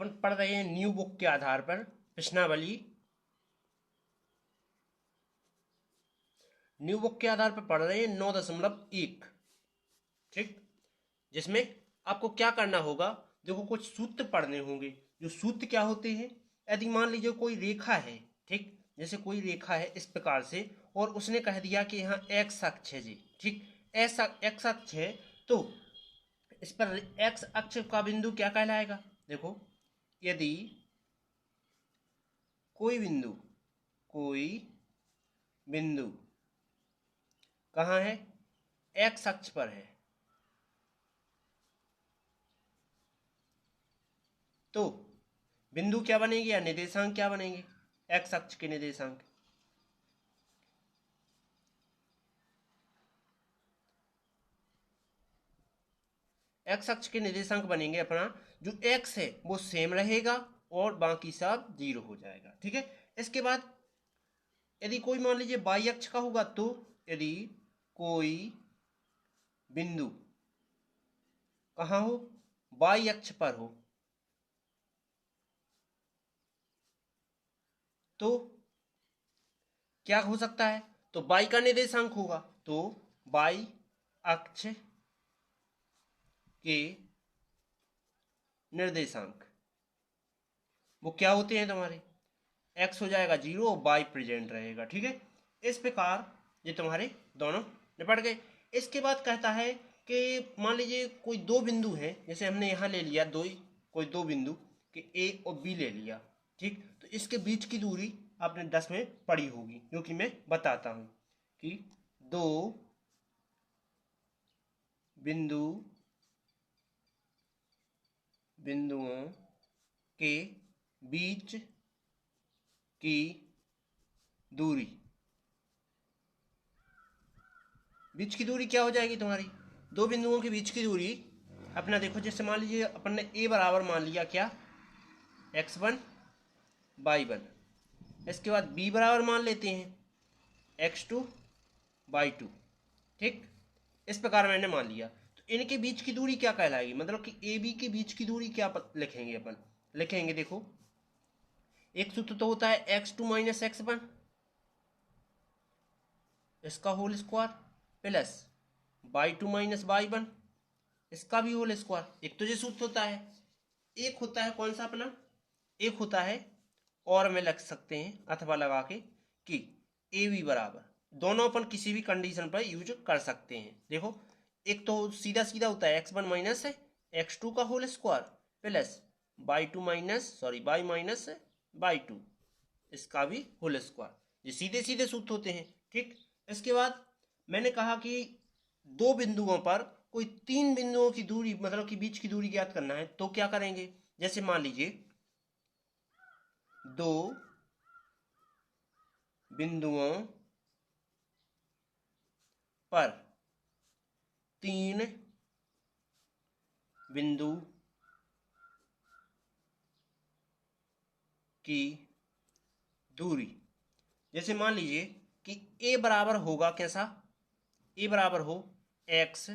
अपन पढ़ रहे हैं न्यू बुक के आधार पर प्रश्नावली। न्यू बुक के आधार पर पढ़ रहे हैं 9.1। ठीक, जिसमें आपको क्या करना होगा, देखो कुछ सूत्र पढ़ने होंगे। जो सूत्र क्या होते हैं, यदि मान लीजिए कोई रेखा है, ठीक, जैसे कोई रेखा है इस प्रकार से, और उसने कह दिया कि यहाँ एक्स अक्ष है जी, ठीक, ऐसा एक्स अक्ष है, तो इस पर एक्स अक्ष का बिंदु क्या कहलाएगा। देखो, यदि कोई बिंदु कहाँ है, एक्स अक्ष पर है, तो बिंदु क्या बनेगी या निर्देशांक क्या बनेंगे, एक्स अक्ष के निर्देशांक। एक्स अक्ष के निर्देशांक बनेंगे अपना, जो एक्स है वो सेम रहेगा और बाकी सब जीरो हो जाएगा। ठीक है, इसके बाद यदि कोई मान लीजिए वाई अक्ष का होगा, तो यदि कोई बिंदु कहाँ हो, वाई अक्ष पर हो, तो क्या हो सकता है, तो वाई का निर्देशांक होगा, तो वाई अक्ष के निर्देशांक वो क्या होते हैं तुम्हारे, एक्स हो जाएगा जीरो और वाई प्रेजेंट रहेगा। ठीक है, इस प्रकार ये तुम्हारे दोनों निपट गए। इसके बाद कहता है कि मान लीजिए कोई दो बिंदु हैं, जैसे हमने यहाँ ले लिया कोई दो बिंदु कि ए और बी ले लिया, ठीक, तो इसके बीच की दूरी आपने 10 में पढ़ी होगी, जो कि मैं बताता हूँ कि दो बिंदुओं के बीच की दूरी क्या हो जाएगी तुम्हारी, दो बिंदुओं के बीच की दूरी अपना देखो, जैसे मान लीजिए अपन ने ए बराबर मान लिया क्या, x1 y1, इसके बाद बी बराबर मान लेते हैं x2 y2। ठीक, इस प्रकार मैंने मान लिया, तो इनके बीच की दूरी क्या कहलाएगी, मतलब कि ए बी के बीच की दूरी क्या लिखेंगे अपन, लिखेंगे देखो, एक सूत्र तो होता है x2 माइनस x1 इसका whole square plus y2 minus y1 इसका भी होल स्क्वायर। एक तो ये सूत्र होता है, एक होता है कौन सा अपना, एक होता है और में लग सकते हैं अथवा लगा के कि ए बी बराबर, दोनों अपन किसी भी कंडीशन पर यूज कर सकते हैं। देखो, एक तो सीधा सीधा होता है x1 माइनस x2 का whole square plus y minus y2 इसका भी होल स्क्वायर, ये सीधे सीधे सूत्र होते हैं। ठीक, इसके बाद मैंने कहा कि दो बिंदुओं पर कोई तीन बिंदुओं की दूरी, मतलब कि बीच की दूरी ज्ञात करना है, तो क्या करेंगे, जैसे मान लीजिए दो बिंदुओं पर तीन बिंदु की दूरी, जैसे मान लीजिए कि ए बराबर होगा कैसा, ए बराबर हो एक्स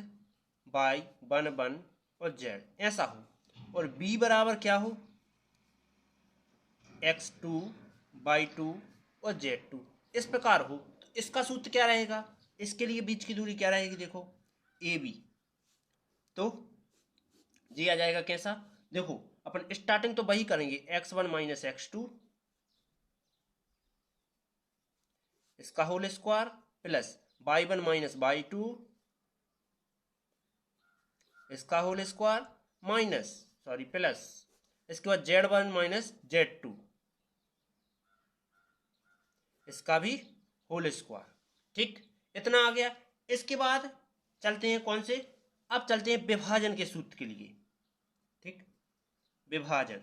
वाई 1 और जेड ऐसा हो, और बी बराबर क्या हो x2 y2 और z2 इस प्रकार हो, तो इसका सूत्र क्या रहेगा, इसके लिए बीच की दूरी क्या रहेगी, देखो ए बी, तो ये आ जाएगा कैसा, देखो अपन स्टार्टिंग तो वही करेंगे x1 माइनस x2 इसका whole square plus y1 minus y2 इसका होल स्क्वायर प्लस इसके बाद z1 माइनस z2 इसका भी होल स्क्वायर। ठीक, इतना आ गया। इसके बाद चलते हैं कौन से, अब चलते हैं विभाजन के सूत्र के लिए। ठीक, विभाजन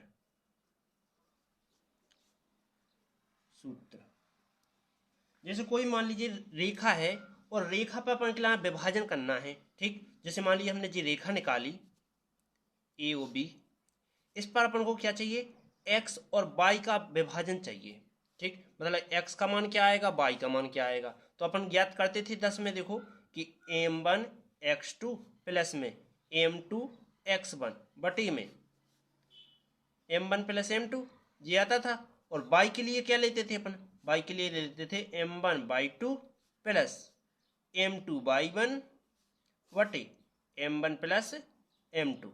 सूत्र, जैसे कोई मान लीजिए रेखा है और रेखा पर अपन के विभाजन करना है। ठीक, जैसे मान लीजिए हमने जी रेखा निकाली ए ओ बी, इस पर अपन को क्या चाहिए, एक्स और वाई का विभाजन चाहिए। ठीक, मतलब एक्स का मान क्या आएगा, वाई का मान क्या आएगा, तो अपन ज्ञात करते थे 10 में, देखो कि m1 x2 प्लस में m2 x1 बटे में m1 प्लस m2 ये आता था। और y के लिए क्या लेते थे अपन, y के लिए ले लेते थे m1/2 प्लस m2/1 वटे m1 प्लस m2,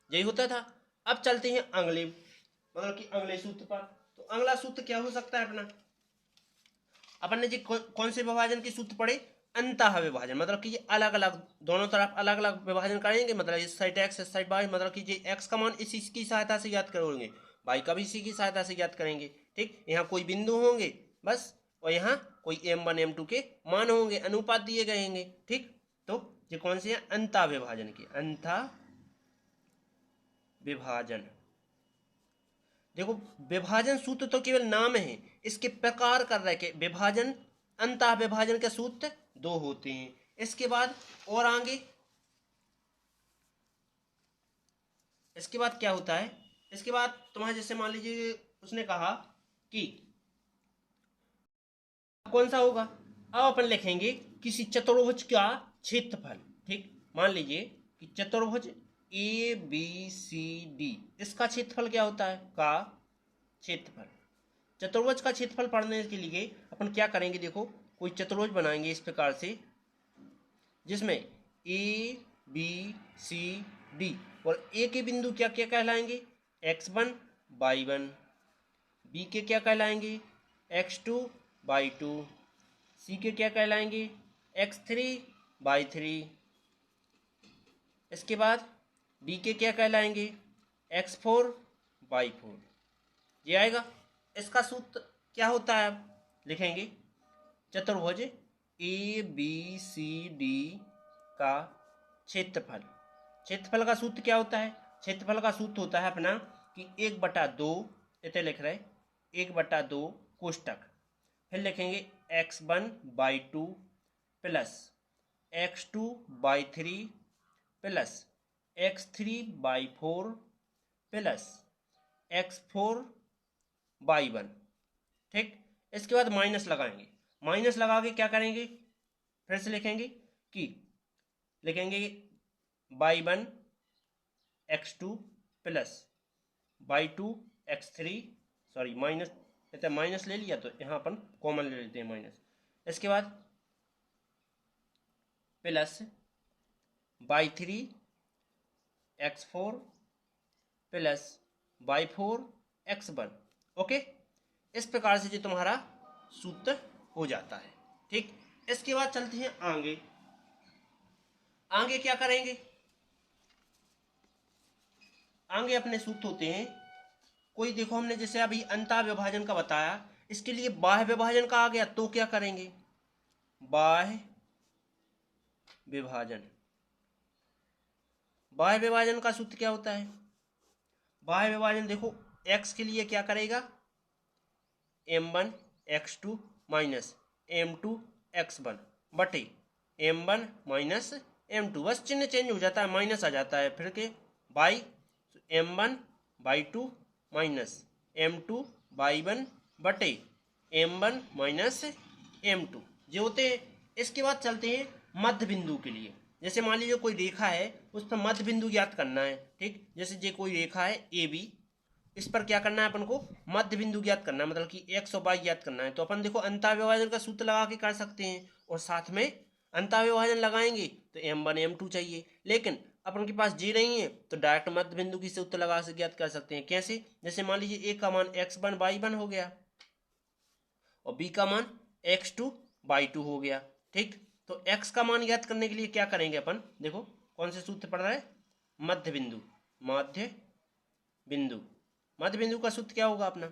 यही होता था। अब चलते हैं अगले मतलब कि अगले सूत्र पर। तो अगला सूत्र क्या हो सकता है अपना, अपन ने जी कौन से विभाजन के सूत्र पढ़े, अंतः विभाजन, मतलब कि ये अलग अलग दोनों तरफ अलग अलग विभाजन करेंगे, मतलब इस साइड एक्स इस साइड वाई, मतलब कि ये एक्स का मान इसी की सहायता से ज्ञात करेंगे, वाई का भी इसी की सहायता से ज्ञात करेंगे। ठीक, यहाँ कोई बिंदु होंगे बस, और यहाँ कोई m1 m2 के मान होंगे, अनुपात दिए गए होंगे। ठीक, तो ये कौन से हैं, अंतः विभाजन के, अंतः विभाजन। देखो विभाजन सूत्र तो केवल नाम है, इसके प्रकार कर रहे के विभाजन अंतः विभाजन के सूत्र दो होते हैं। इसके बाद और आगे इसके बाद क्या होता है, इसके बाद तुम्हारे जैसे मान लीजिए उसने कहा कि कौन सा होगा, अब अपन लिखेंगे किसी चतुर्भुज का क्षेत्रफल। ठीक, मान लीजिए कि चतुर्भुज ए बी सी डी, इसका क्षेत्रफल क्या होता है, का क्षेत्रफल। चतुर्भुज का क्षेत्रफल पढ़ने के लिए अपन क्या करेंगे, देखो कोई चतुर्भुज बनाएंगे इस प्रकार से जिसमें ए बी सी डी, और ए के बिंदु क्या क्या कहलाएंगे, x1 y1, बी के क्या कहलाएंगे x2 y2, सी के क्या कहलाएंगे x3 y3, इसके बाद डी के क्या कहलाएंगे x4 y4, ये आएगा। इसका सूत्र क्या होता है, अब लिखेंगे चतुर्भुज ए बी सी डी का क्षेत्रफल। क्षेत्रफल का सूत्र क्या होता है, क्षेत्रफल का सूत्र होता है अपना कि 1/2, इतने लिख रहे 1/2 कोष्टक, फिर लिखेंगे x1/2 plus x2/3 plus x3/4 plus x4/1। ठीक, इसके बाद माइनस लगाएंगे, माइनस लगा के क्या करेंगे, फिर से लिखेंगे कि लिखेंगे y1 x2 plus y2 x3, sorry minus, इतना माइनस ले लिया तो यहाँ अपन कॉमन ले लेते हैं माइनस, इसके बाद plus y3 x4 plus y4 x1। Okay, इस प्रकार से जो तुम्हारा सूत्र हो जाता है। ठीक, इसके बाद चलते हैं आगे। आगे क्या करेंगे, आगे अपने सूत्र होते हैं कोई, देखो हमने जैसे अभी अंतः विभाजन का बताया, इसके लिए बाह्य विभाजन का आ गया तो क्या करेंगे, बाह्य विभाजन। बाह्य विभाजन का सूत्र क्या होता है, बाह्य विभाजन देखो x के लिए क्या करेगा m1 x2 minus m2 x1 बटे m1 माइनस m2, बस चिन्ह चेंज हो जाता है, माइनस आ जाता है, फिर के बाई m1/2 माइनस m2/1 बटे m1 माइनस m2 जो होते हैं। इसके बाद चलते हैं मध्य बिंदु के लिए, जैसे मान लीजिए कोई रेखा है उस पर मध्य बिंदु ज्ञात करना है। ठीक, जैसे ये कोई रेखा है ए बी, इस पर क्या करना है अपन को, मध्य बिंदु ज्ञात करना है, मतलब कि x और y ज्ञात करना है। तो अपन देखो अंतः विभाजन का सूत्र लगा के कर सकते हैं, और साथ में अंतः विभाजन लगाएंगे तो m1 m2 चाहिए, लेकिन अपन के पास जी नहीं है तो डायरेक्ट मध्य बिंदु की सूत्र लगा से ज्ञात कर सकते हैं। कैसे, जैसे मान लीजिए a का मान x1 y1 हो गया और b का मान x2 y2 हो गया। ठीक, तो x का मान ज्ञात करने के लिए क्या करेंगे अपन, देखो कौन से सूत्र पढ़ रहा है, मध्य बिंदु, मध्य बिंदु। मध्य बिंदु का सूत्र क्या होगा अपना,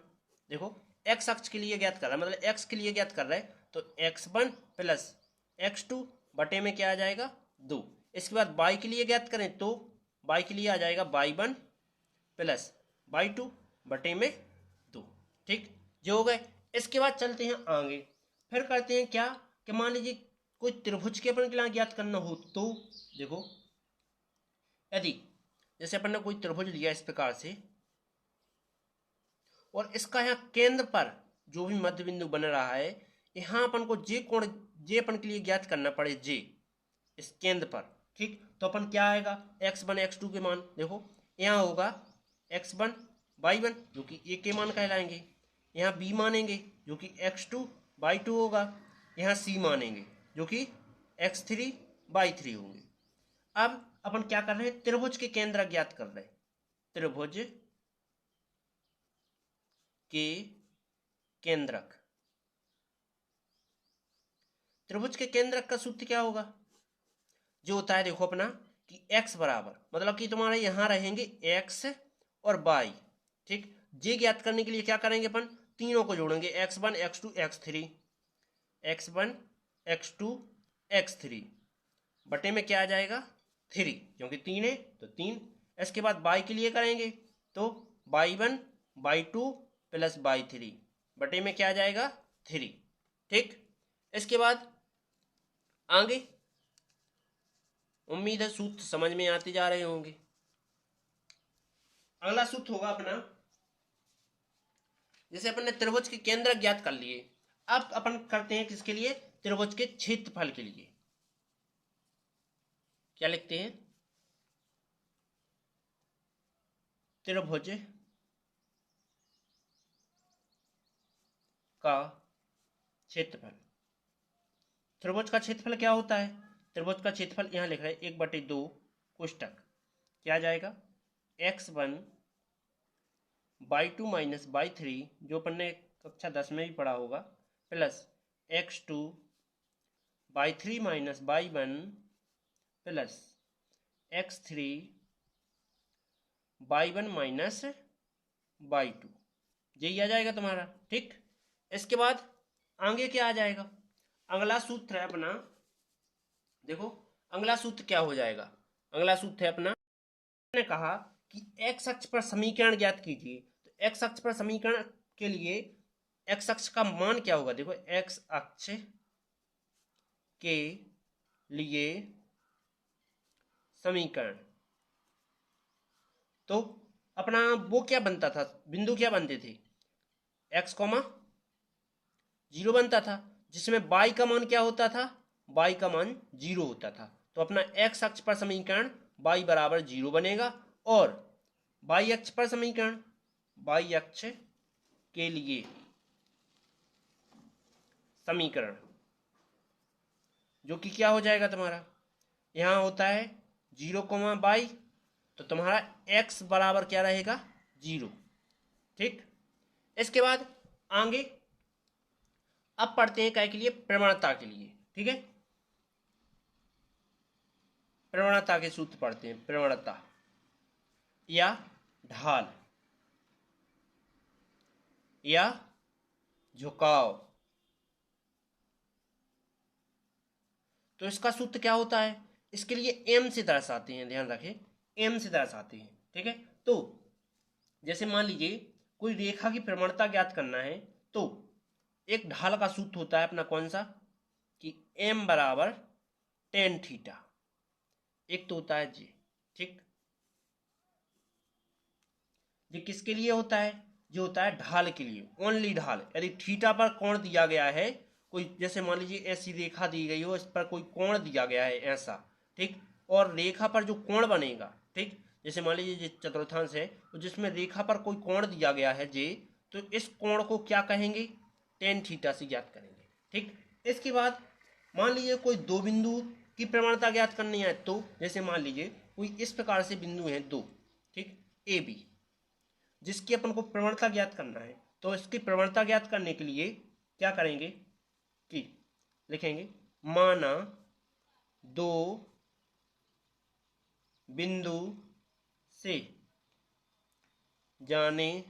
देखो x अक्ष के लिए ज्ञात कर रहा है, मतलब x के लिए ज्ञात कर रहा है, तो x1 प्लस x2 बटे में क्या आ जाएगा 2। इसके बाद y के लिए ज्ञात करें तो y के लिए आ जाएगा y1 प्लस y2 बटे में 2। ठीक, जो हो गए। इसके बाद चलते हैं आगे, फिर करते हैं क्या कि मान लीजिए कोई त्रिभुज के अपन के लिए ज्ञात करना हो तो देखो, यदि जैसे अपन ने कोई त्रिभुज लिया इस प्रकार से, और इसका यहाँ केंद्र पर जो भी मध्य बिंदु बन रहा है, यहाँ अपन को जे कोण जे अपन के लिए ज्ञात करना पड़े, जे इस केंद्र पर। ठीक, तो अपन क्या आएगा x1 x2 के मान, देखो यहाँ होगा x1 y1 जो कि a के मान कहलाएंगे, यहाँ b मानेंगे जो कि x2/2 होगा, यहाँ c मानेंगे जो कि x3/3 होंगे। अब अपन क्या कर रहे हैं, त्रिभुज के केंद्र ज्ञात कर रहे हैं। त्रिभुज के केंद्रक, त्रिभुज के केंद्रक का सूत्र क्या होगा, जो होता है देखो अपना कि x बराबर, मतलब कि तुम्हारे यहां रहेंगे x और y, ठीक। जे ज्ञात करने के लिए क्या करेंगे अपन, तीनों को जोड़ेंगे, x1 x2 x3, x1 x2 x3 बटे में क्या आ जाएगा 3, क्योंकि 3 है तो 3। इसके बाद y के लिए करेंगे तो y1 y2 प्लस y3 बटे में क्या आ जाएगा 3, ठीक। इसके बाद आगे उम्मीद है सूत्र समझ में आते जा रहे होंगे। अगला सूत्र होगा अपना, जैसे अपन ने त्रिभुज के केंद्र ज्ञात कर लिए, अब अपन करते हैं किसके लिए, त्रिभुज के क्षेत्रफल के लिए। क्या लिखते हैं, त्रिभुज का क्षेत्रफल। त्रिभुज का क्षेत्रफल क्या होता है, त्रिभुज का क्षेत्रफल यहाँ लिख रहे हैं 1/2 कोष्टक क्या आ जाएगा, x1/2 माइनस y3 जो अपन ने कक्षा 10 में भी पढ़ा होगा, plus x2/3 minus y1 plus x3/1 minus y2, यही आ जाएगा तुम्हारा, ठीक। इसके बाद आगे क्या आ जाएगा, अगला सूत्र है अपना, देखो अगला सूत्र क्या हो जाएगा, अगला सूत्र है अपना, मैंने कहा कि x अक्ष पर समीकरण ज्ञात कीजिए, तो x अक्ष पर समीकरण के लिए x अक्ष का मान क्या होगा, देखो x अक्ष के लिए समीकरण, तो अपना वो क्या बनता था, बिंदु क्या बनते थे, x, 0 बनता था, जिसमें y का मान क्या होता था, y का मान 0 होता था। तो अपना x अक्ष पर समीकरण y बराबर 0 बनेगा, और y अक्ष पर समीकरण, y अक्ष के लिए समीकरण जो कि क्या हो जाएगा तुम्हारा, यहाँ होता है 0, y, तो तुम्हारा x बराबर क्या रहेगा 0, ठीक। इसके बाद आगे अब पढ़ते हैं काय के लिए, प्रवणता के लिए, ठीक है। प्रवणता के सूत्र पढ़ते हैं, प्रवणता या ढाल या झुकाव, तो इसका सूत्र क्या होता है, इसके लिए m से दर्शाते हैं, ध्यान रखें m से दर्शाते हैं, ठीक है। तो जैसे मान लीजिए कोई रेखा की प्रवणता ज्ञात करना है, तो एक ढाल का सूत्र होता है अपना कौन सा, कि m बराबर tan थीटा, एक तो होता है जी, ठीक। ये किसके लिए होता है, जो होता है ढाल के लिए, ओनली ढाल, यदि थीटा पर कोण दिया गया है, कोई जैसे मान लीजिए ऐसी रेखा दी गई हो, इस पर कोई कोण दिया गया है ऐसा, ठीक, और रेखा पर जो कोण बनेगा, ठीक, जैसे मान लीजिए चतुर्थांश है, तो जिसमें रेखा पर कोई कोण दिया गया है जे, तो इस कोण को क्या कहेंगे, tan थीटा से ज्ञात करेंगे, ठीक। इसके बाद मान लीजिए कोई दो बिंदु की प्रवणता ज्ञात करनी है, तो जैसे मान लीजिए कोई इस प्रकार से बिंदु हैं दो, ठीक, ए बी, जिसकी अपन को प्रवणता ज्ञात करना है, तो इसकी प्रवणता ज्ञात करने के लिए क्या करेंगे कि लिखेंगे, माना दो बिंदु से जाने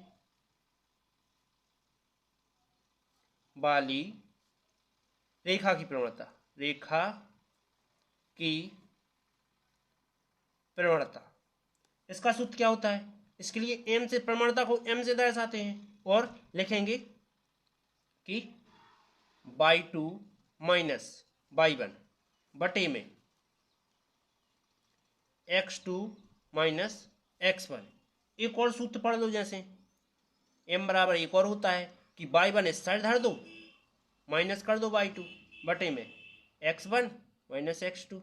वाली रेखा की प्रवणता, रेखा की प्रवणता, इसका सूत्र क्या होता है, इसके लिए m से, प्रवणता को m से दर्शाते हैं, और लिखेंगे कि y2 माइनस y1 बटे में x2 माइनस x1। एक और सूत्र पढ़ लो, जैसे m बराबर एक और होता है कि y1 इस साइड धर दो, माइनस कर दो y2 बटे में x1 माइनस x2,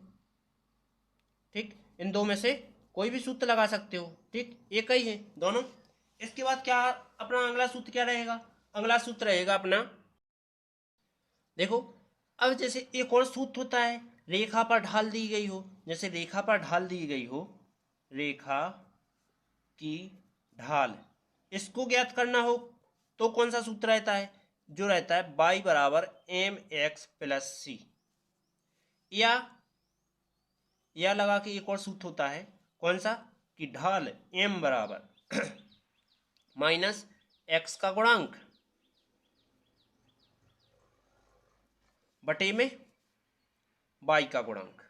ठीक। इन दो में से कोई भी सूत्र लगा सकते हो, ठीक, एक ही है दोनों। इसके बाद क्या अपना अगला सूत्र क्या रहेगा? अगला सूत्र रहेगा अपना, देखो अब जैसे एक और सूत्र होता है, रेखा पर ढाल दी गई हो, जैसे रेखा पर ढाल दी गई हो, रेखा की ढाल, इसको ज्ञात करना हो तो कौन सा सूत्र रहता है? जो रहता है y बराबर एम एक्स प्लस सी, या लगा के एक और सूत्र होता है, कौन सा? कि ढाल m बराबर माइनस एक्स का गुणांक बटे में y का गुणांक।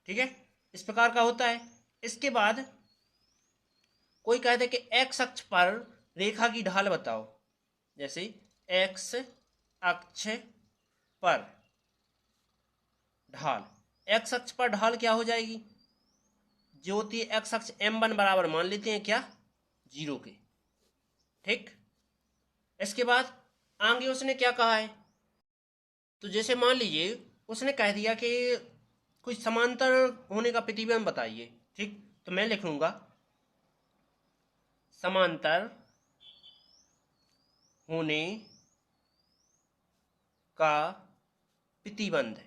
ठीक है, इस प्रकार का होता है। इसके बाद कोई कहते हैं कि x अक्ष पर रेखा की ढाल बताओ, जैसे x अक्ष पर ढाल, x अक्ष पर ढाल क्या हो जाएगी? जो होती है x अक्ष m1 बराबर मान लेते हैं क्या? 0 के। ठीक, इसके बाद आगे उसने क्या कहा है? तो जैसे मान लीजिए उसने कह दिया कि कुछ समांतर होने का प्रतिबंध बताइए। ठीक, तो मैं लिख लूंगा समांतर होने का प्रतिबंध।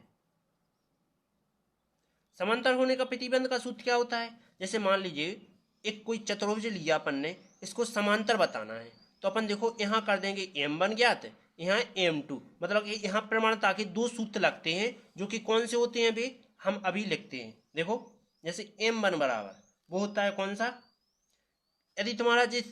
समांतर होने का प्रतिबंध का सूत्र क्या होता है? जैसे मान लीजिए एक कोई चतुर्भुज लिया अपन ने, इसको समांतर बताना है, तो अपन देखो यहाँ कर देंगे m1 ज्ञात, यहाँ m2, मतलब कि यहाँ प्रमाणता के दो सूत्र लगते हैं, जो कि कौन से होते हैं अभी हम अभी लिखते हैं। देखो जैसे m1 बराबर वो होता है कौन सा? यदि तुम्हारा जिस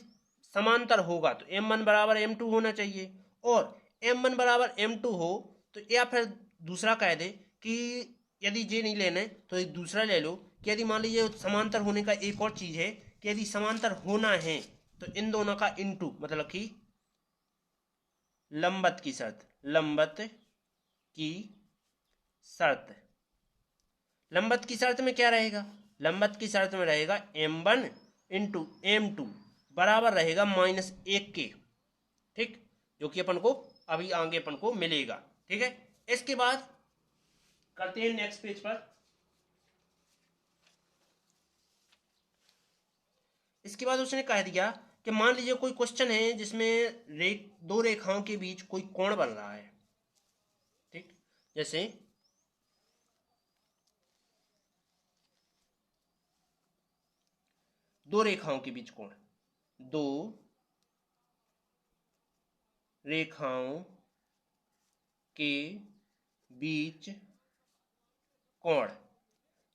समांतर होगा तो m1 बराबर m2 होना चाहिए, और m1 बराबर m2 हो तो, या फिर दूसरा कह दे कि यदि ये नहीं लेना है तो एक दूसरा ले लो कि यदि मान लीजिए समांतर होने का एक और चीज है कि यदि समांतर होना है तो इन दोनों का इनटू, मतलब कि लंबत की शर्त, लंबत की शर्त। लंबत की शर्त में क्या रहेगा? लंबत की शर्त में रहेगा m1 इंटू m2 बराबर रहेगा -1 के। ठीक, जो कि अपन को अभी आगे अपन को मिलेगा। ठीक है, इसके बाद करते हैं नेक्स्ट पेज पर। इसके बाद उसने कह दिया कि मान लीजिए कोई क्वेश्चन है जिसमें दो रेखाओं के बीच कोई कोण बन रहा है। ठीक, जैसे दो रेखाओं के बीच कोण, दो रेखाओं के बीच कोण,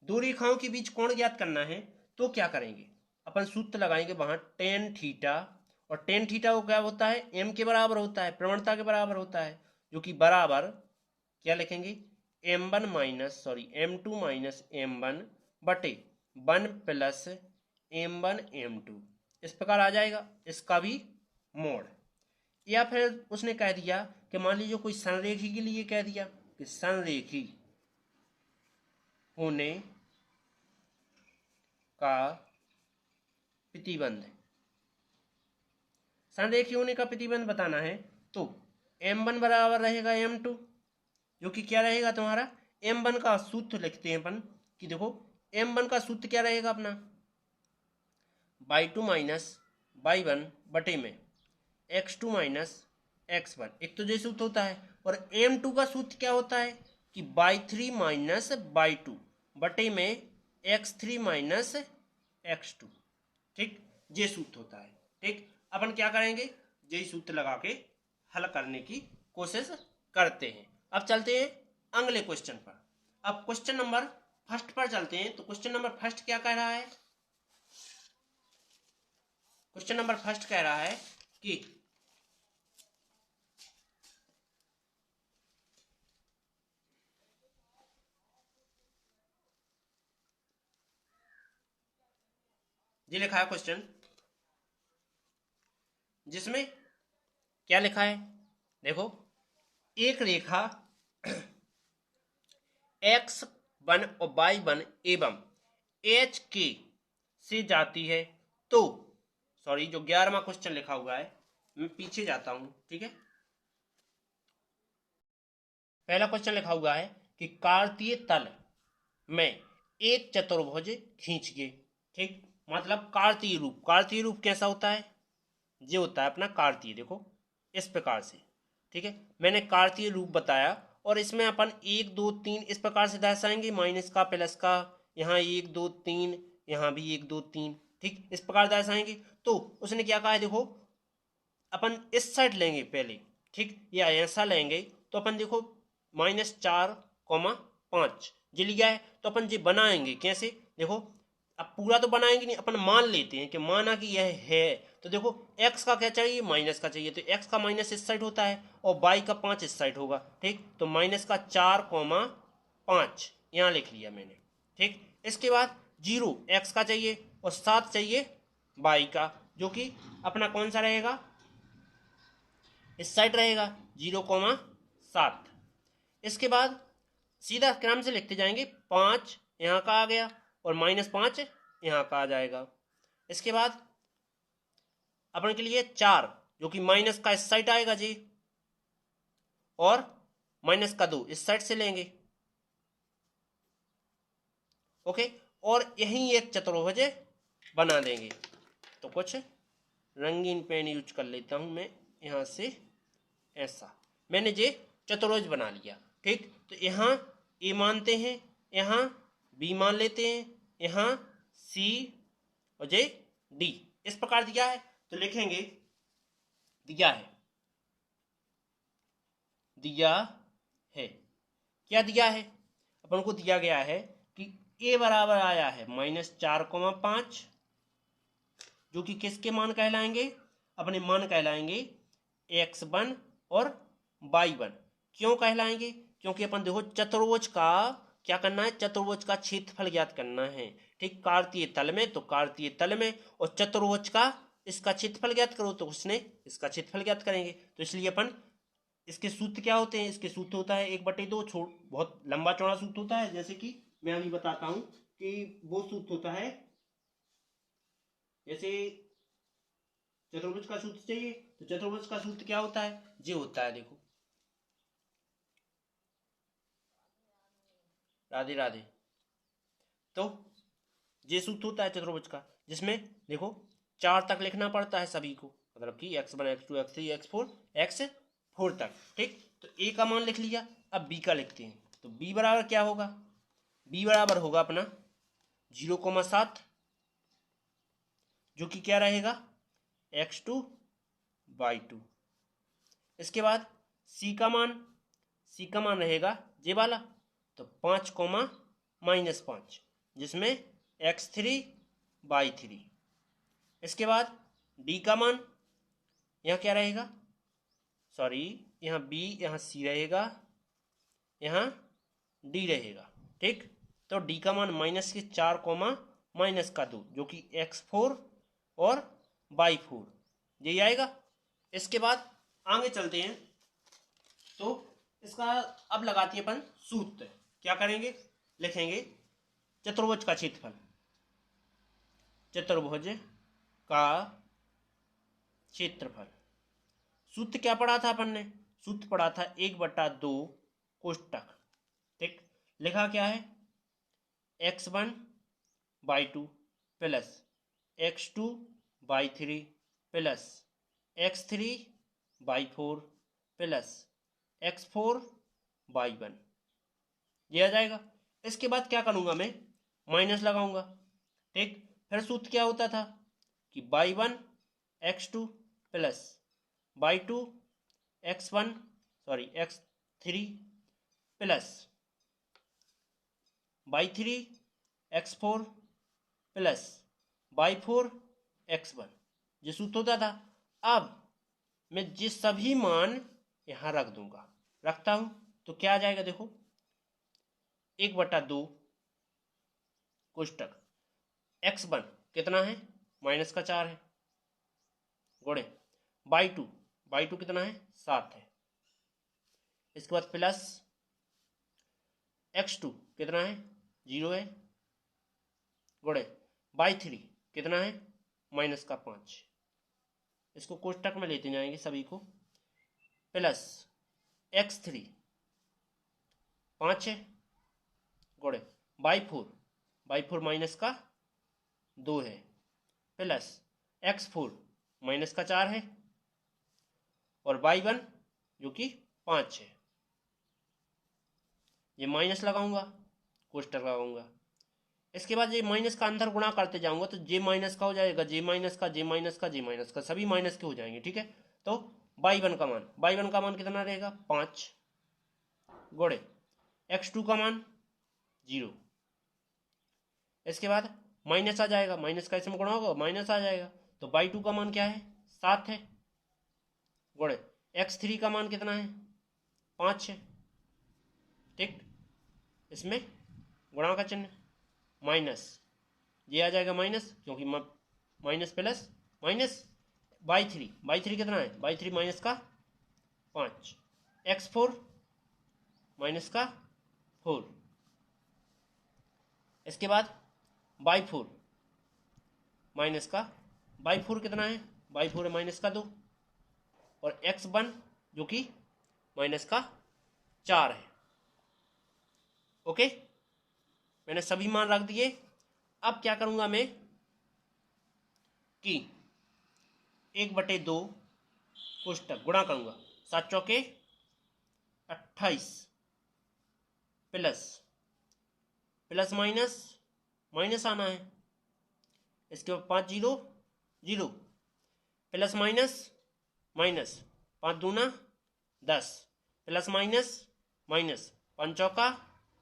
दो रेखाओं के बीच कोण ज्ञात करना है तो क्या करेंगे? अपन सूत्र लगाएंगे वहां टेन थीटा, और टेन थीटा को क्या होता है? m के बराबर होता है, प्रवणता के बराबर होता है, जो कि बराबर क्या लिखेंगे? m1 minus m2 minus m1 बटे 1 प्लस m1 m2, इस प्रकार आ जाएगा इसका भी मोड। या फिर उसने कह दिया कि मान लीजिए कोई संरेखी के लिए कह दिया कि संरेखी होने का प्रतिबंध, संरेखी होने का प्रतिबंध बताना है तो m1 बराबर रहेगा m2, जो कि क्या रहेगा तुम्हारा? m1 का सूत्र लिखते हैं अपन कि देखो m1 का सूत्र क्या रहेगा अपना? y2 माइनस y1 बटे में x2 माइनस x1, एक तो जैसे सूत्र होता है, और m2 का सूत्र क्या होता है कि y3 माइनस y2 बटे में x3 माइनस x2। ठीक, ये सूत्र होता है। ठीक, अपन क्या करेंगे? यही सूत्र लगा के हल करने की कोशिश करते हैं। अब चलते हैं अगले क्वेश्चन पर। अब क्वेश्चन नंबर फर्स्ट पर चलते हैं। तो क्वेश्चन नंबर फर्स्ट क्या कह रहा है? क्वेश्चन नंबर फर्स्ट कह रहा है कि ये लिखा है क्वेश्चन, जिसमें क्या लिखा है? देखो एक रेखा x1 और y1 एवं एच के से जाती है तो, सॉरी जो 11वां क्वेश्चन लिखा हुआ है, मैं पीछे जाता हूं। ठीक है, पहला क्वेश्चन लिखा हुआ है कि कार्तीय तल में एक चतुर्भुज खींचिए। ठीक, मतलब कार्तीय रूप। कार्तीय रूप कैसा होता है? ये होता है अपना कार्तीय, देखो इस प्रकार से, ठीक है। मैंने कार्तीय रूप बताया और इसमें अपन 1 2 3 इस प्रकार से दर्शाएंगे, माइनस का प्लस का, यहाँ 1 2 3, यहाँ भी 1 2 3, ठीक, इस प्रकार दर्शाएंगे। तो उसने क्या कहा है, देखो अपन इस साइड लेंगे पहले, ठीक, या ऐसा लेंगे तो अपन देखो -4,5 ये लिया है, तो अपन ये बनाएंगे कैसे, देखो अब पूरा तो बनाएंगे नहीं, अपन मान लेते हैं कि माना कि यह है, तो देखो x का क्या चाहिए, माइनस का चाहिए, तो x का माइनस इस साइड होता है और y का 5 इस साइड होगा, ठीक, तो -4,5 यहाँ लिख लिया मैंने, ठीक। इसके बाद 0 x का चाहिए और 7 चाहिए y का, जो कि अपना कौन सा रहेगा, इस साइड रहेगा 0,7। इसके बाद सीधा क्रम से लिखते जाएंगे, 5 यहाँ का आ गया और -5 यहाँ का आ जाएगा। इसके बाद अपन के लिए 4 जो कि माइनस का इस साइड आएगा जी, और माइनस का 2 इस साइड से लेंगे, ओके, और यही एक चतुर्भुज बना देंगे। तो कुछ रंगीन पेन यूज कर लेता हूं मैं यहाँ से, ऐसा मैंने ये चतुर्भुज बना लिया, ठीक। तो यहाँ ए मानते हैं, यहाँ बी मान लेते हैं, यहाँ सी और जे डी इस प्रकार दिया है, तो लिखेंगे दिया है, दिया है, क्या दिया है, अपन को दिया गया है कि ए बराबर आया है -4,5, जो कि किसके मान कहलाएंगे, अपने मान कहलाएंगे x1 और y1। क्यों कहलाएंगे, क्योंकि अपन देखो चतुर्भुज का क्या करना है, चतुर्भुज का क्षेत्रफल ज्ञात करना है, ठीक, कार्तीय तल में तो कार्तीय तल में, और चतुर्भुज का इसका क्षेत्रफल ज्ञात करो तो उसने इसका क्षेत्रफल ज्ञात करेंगे। तो इसलिए अपन इसके सूत्र क्या होते हैं, इसके सूत्र होता है 1/2, बहुत लंबा चौड़ा सूत्र होता है, जैसे कि मैं अभी बताता हूं कि वो सूत्र होता है, जैसे चतुर्भुज का सूत्र चाहिए तो चतुर्भुज का सूत्र क्या होता है, ये होता है, देखो राधे राधे। तो ये सूत्र होता है चतुर्भुज का, जिसमें देखो 4 तक लिखना पड़ता है सभी को, मतलब कि x1 x2 x3 x4 तक, ठीक। तो a का मान लिख लिया, अब b का लिखते हैं, तो b बराबर क्या होगा, b बराबर होगा अपना 0,7, जो कि क्या रहेगा x2 y2। इसके बाद c का मान रहेगा ये वाला, तो 5,-5, जिसमें x3 y3। इसके बाद d का मान यहाँ क्या रहेगा, सॉरी यहाँ b यहाँ c रहेगा, यहाँ d रहेगा, ठीक। तो d का मान -4, -2, जो कि x4 और y4 यही आएगा। इसके बाद आगे चलते हैं, तो इसका अब लगाते हैं अपन सूत्र, क्या करेंगे, लिखेंगे चतुर्भुज का क्षेत्रफल, चतुर्भुज का क्षेत्रफल। सूत्र क्या पढ़ा था अपन ने, सूत्र पढ़ा था 1/2 कोष्टक, ठीक। लिखा क्या है, x1 y2 plus x2 y3 plus x3 y4 plus x4 y1, ये आ जाएगा। इसके बाद क्या करूंगा मैं, माइनस लगाऊंगा, ठीक। फिर सूत्र क्या होता था कि y1 x2 plus y2 x1 sorry x3 plus y3 x4 plus y4 x1, ये सूत्र होता था। अब मैं ये सभी मान यहां रख दूंगा, रखता हूं, तो क्या आ जाएगा, देखो 1/2 कोष्टक x1 कितना है, -4 है, गुणे y2 कितना है, 7 है। इसके बाद प्लस x2 कितना है, 0 है, गुणे y3 कितना है, -5। इसको कोष्टक में लेते जाएंगे सभी को, प्लस x3 5 है, गुणे y4 -2 है, प्लस x4 माइनस का 4 है और y1 जो कि 5 है। ये माइनस लगाऊंगा, कोष्टक लगाऊंगा। इसके बाद ये माइनस का अंदर गुणा करते जाऊंगा तो जे माइनस का हो जाएगा, जे माइनस का, जे माइनस का, जे माइनस का, सभी माइनस के हो जाएंगे। ठीक है, तो y1 का मान कितना रहेगा 5 गुणे x2 का मान 0। इसके बाद माइनस आ जाएगा, माइनस का इसमें गुणा होगा, माइनस आ जाएगा, तो y2 का मान क्या है 7 है गुणे x3 का मान कितना है 5 है। ठीक, इसमें गुणा का चिन्ह माइनस, ये आ जाएगा माइनस क्योंकि माइनस प्लस माइनस y3 कितना है y3 माइनस का 5, x4 माइनस का 4। इसके बाद y4 माइनस का, y4 कितना है y4 है माइनस का 2 और x1 जो कि माइनस का 4 है। ओके, मैंने सभी मान रख दिए। अब क्या करूंगा मैं कि 1/2 कोष्टक गुणा करूंगा, 7 चौके 28 प्लस माइनस आना है। इसके बाद 5 0 0 प्लस माइनस 5 दूना 10 प्लस माइनस 5 चौका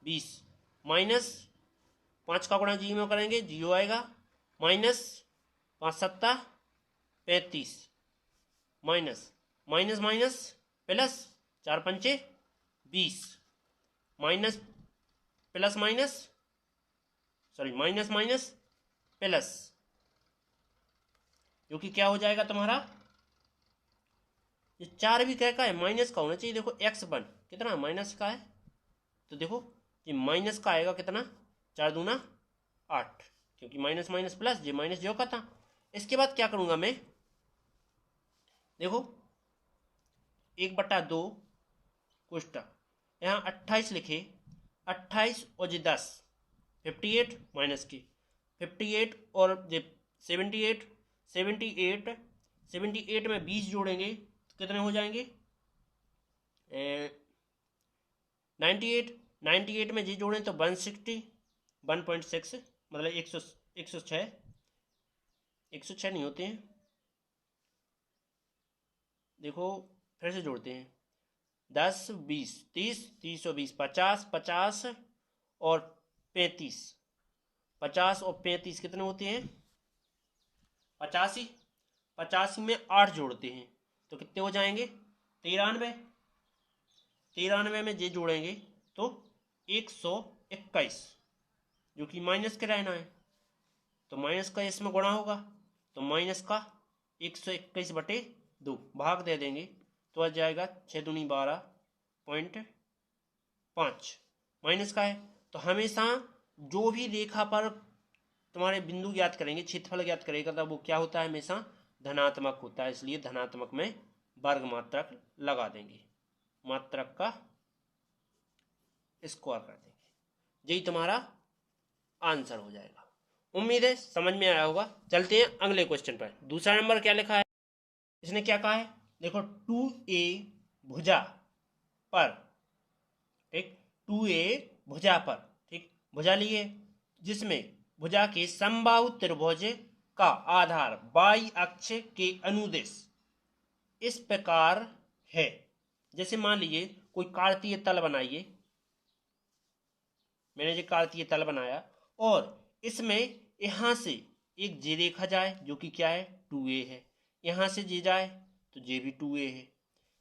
20 माइनस 5 का गुणा 0 में करेंगे 0 आएगा, minus 5 7 35 minus plus 4 5 20 minus plus जो कि क्या हो जाएगा तुम्हारा, ये 4 भी क्या का है माइनस का होना चाहिए। देखो x1 कितना माइनस का है, तो देखो ये माइनस का आएगा कितना 4 दूना 8 क्योंकि माइनस प्लस जे माइनस जो का था। इसके बाद क्या करूंगा मैं, देखो 1/2 कोष्टक, यहाँ 28 लिखे, 28 और जे 10 58 माइनस के 58 और जे 78 में 20 जोड़ेंगे तो कितने हो जाएंगे 98 में जी जोड़ें तो 160 1.6 मतलब 106 नहीं होते हैं। देखो फिर से जोड़ते हैं, 10 20 30 और 20 50 और 35, 50 और 35 कितने होते हैं 85 में 8 जोड़ते हैं तो कितने हो जाएंगे 93 में जे जोड़ेंगे तो 121 जो कि माइनस के रहना है, तो माइनस का इसमें गुणा होगा तो माइनस का 121/2 भाग दे देंगे तो आ जाएगा 6 दूनी 12.5 माइनस का है। तो हमेशा जो भी रेखा पर तुम्हारे बिंदु ज्ञात करेंगे, क्षेत्रफल ज्ञात करेगा, तब वो क्या होता है हमेशा धनात्मक होता है, इसलिए धनात्मक में वर्ग मात्रक लगा देंगे, मात्रक का स्क्वायर कर देंगे, यही तुम्हारा आंसर हो जाएगा। उम्मीद है समझ में आया होगा। चलते हैं अगले क्वेश्चन पर। दूसरा नंबर क्या लिखा है, इसने क्या कहा है, देखो 2a भुजा पर, ठीक 2a भुजा पर, ठीक भुजा लिए जिसमें भुजा के समबाहु त्रिभुज का आधार y अक्ष के अनुदिश इस प्रकार है। जैसे मान लीजिए कोई कार्तीय तल बनाइए, मैंने जो कार्तीय तल बनाया और इसमें यहां से एक जे रेखा जाए जो कि क्या है 2a है, यहां से जे जाए तो जे भी 2a है,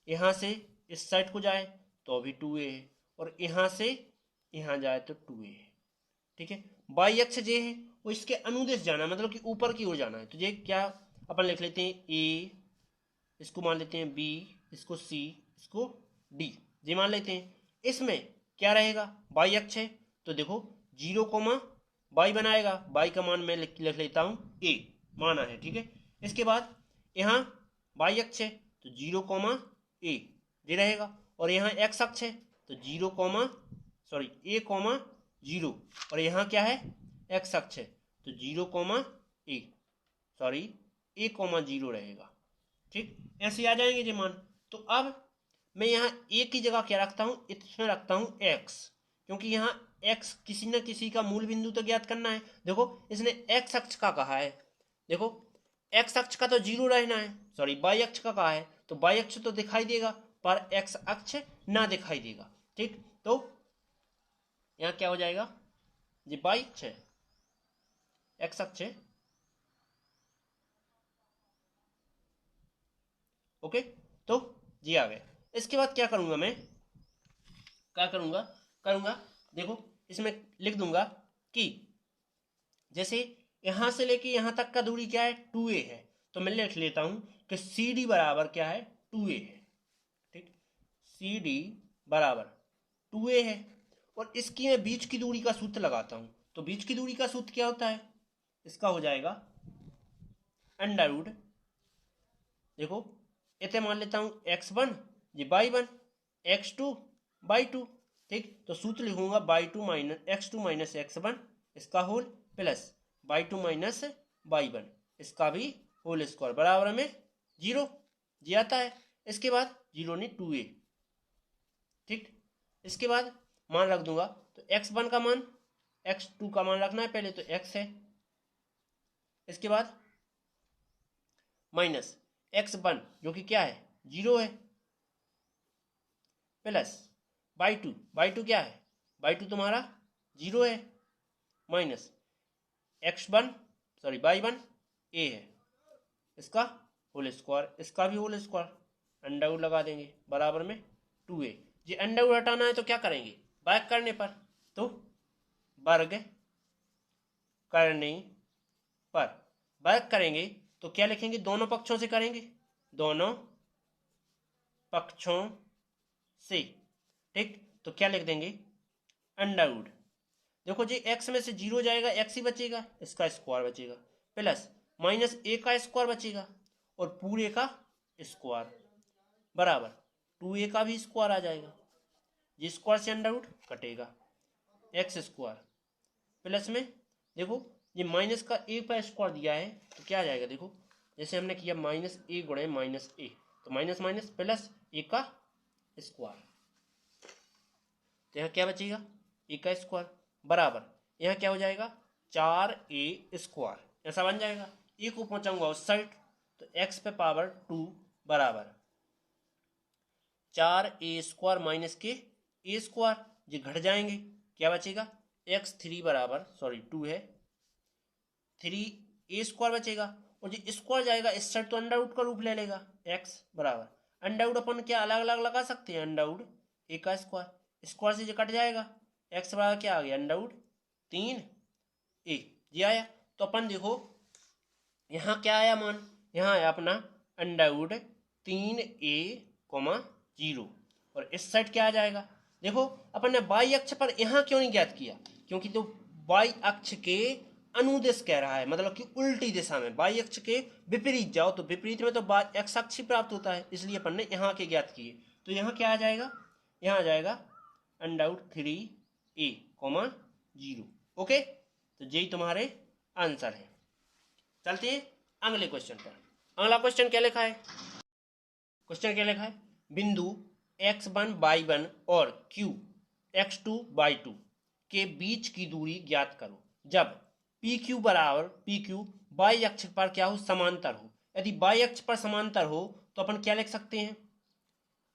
यहां से इस साइड को जाए तो भी 2a है और यहां से यहां जाए तो 2a है। ठीक है, y अक्ष जे है वो इसके अनुदिश जाना है, मतलब कि ऊपर की ओर जाना है। तो ये क्या अपन लिख लेते हैं a, इसको मान लेते हैं b, इसको c, इसको d, ये मान लेते हैं। इसमें क्या रहेगा y अक्ष है तो देखो 0, y बनाएगा, y का मान मैं लिख लेता हूं a माना है। ठीक है, इसके बाद यहाँ y अक्ष है तो 0, a ये रहेगा और यहाँ x अक्ष है तो a, 0 और यहाँ क्या है x अक्ष है तो 0, a सॉरी ए कॉमा 0 रहेगा। ठीक, ऐसे आ जाएंगे जी मान। तो अब मैं यहाँ ए की जगह क्या रखता हूँ, इसमें रखता हूँ एक्स, क्योंकि यहाँ एक्स किसी न किसी का मूल बिंदु तो ज्ञात करना है। देखो इसने एक्स अक्ष का कहा है, देखो एक्स अक्ष का तो 0 रहना है, सॉरी वाई अक्ष का कहा है, तो वाई अक्ष तो दिखाई देगा पर एक्स अक्ष ना दिखाई देगा। ठीक, तो यहाँ क्या हो जाएगा जी, वाई अक्ष है, एक्स अक्ष है। ओके, तो जी आ गया। इसके बाद क्या करूंगा मैं, क्या करूंगा देखो इसमें लिख दूंगा कि जैसे यहां से लेके यहां तक का दूरी क्या है, 2a है, तो मैं लिख लेता हूं कि सी डी बराबर क्या है, 2a है। ठीक, सी डी बराबर 2a है, और इसकी मैं बीच की दूरी का सूत्र लगाता हूं। तो बीच की दूरी का सूत्र क्या होता है, इसका हो जाएगा अंडर रूट, देखो इसे मान लेता हूं x1 ये y1, x2 y2। ठीक, तो सूत्र लिखूंगा y2 minus x2 minus x1 इसका whole plus y2 minus y1 इसका भी होल स्क्वायर बराबर में 0 जी आता है। इसके बाद 0 ने 2a। ठीक, इसके बाद मान रख दूंगा, तो x1 का मान, x2 का मान रखना है पहले, तो x है, इसके बाद माइनस x1 जो कि क्या है 0 है, प्लस y2 क्या है, y2 तुम्हारा 0 है, minus x1 sorry y1 a है, इसका होल स्क्वायर, इसका भी होल स्क्वायर, अंडर रूट लगा देंगे बराबर में 2a। ये अंडर रूट हटाना है तो क्या करेंगे, वर्ग करने पर, तो वर्ग करने पर वर्ग करेंगे तो क्या लिखेंगे, दोनों पक्षों से करेंगे, दोनों पक्षों से। ठीक, तो क्या लिख देंगे अंडर रूट, देखो जी एक्स में से 0 जाएगा, एक्स ही बचेगा, इसका स्क्वायर बचेगा, प्लस माइनस ए का स्क्वायर बचेगा और पूरे का स्क्वायर बराबर 2a का भी स्क्वायर आ जाएगा, ये स्क्वायर से अंडर रूट कटेगा, एक्स स्क्वायर प्लस में देखो ये माइनस का ए का स्क्वायर दिया है, तो क्या आ जाएगा, देखो जैसे हमने किया माइनस ए गुणे माइनस ए, तो माइनस माइनस प्लस ए का स्क्वायर, तो यहाँ क्या बचेगा ए का स्क्वायर बराबर, यहाँ क्या हो जाएगा 4a स्क्वायर, ऐसा बन जाएगा। ए को पहुंचाऊंगा उस साइड, तो x पे पावर 2 बराबर 4a स्क्वायर माइनस के ए स्क्वायर, ये घट जाएंगे, क्या बचेगा x3 बराबर सॉरी 2 है, 3a स्क्वायर बचेगा, और ये स्क्वायर जाएगा इस साइड तो अंडर रूट का रूप ले लेगा, x बराबर अंडर रूट अपन क्या अलग अलग लगा सकते हैं, अंडर रूट ए का स्क्वायर, स्क्वायर से जो कट जाएगा, x बराबर क्या आ गया अंडर रूट 3a ये आया। तो अपन देखो यहाँ क्या आया मान, यहाँ आया अपना अंडर रूट 3a,0, और इस साइड क्या आ जाएगा, देखो अपन ने y अक्ष पर यहाँ क्यों नहीं ज्ञात किया, क्योंकि तो y अक्ष के अनुदिश कह रहा है, मतलब कि उल्टी दिशा में, y अक्ष के विपरीत जाओ तो विपरीत में तो x अक्ष ही प्राप्त होता है, इसलिए अपन ने यहाँ के ज्ञात किए। तो यहाँ क्या आ जाएगा, यहाँ आ जाएगा अंडर रूट 3a,0। ओके, तो यही तुम्हारे आंसर है। चलते हैं अगले क्वेश्चन पर। अगला क्वेश्चन क्या लिखा है, क्वेश्चन क्या लिखा है, बिंदु x1 y1 और q x2 y2 के बीच की दूरी ज्ञात करो जब PQ बराबर PQ y अक्ष पर क्या हो, समांतर हो। यदि y अक्ष पर समांतर हो तो अपन क्या लिख सकते हैं,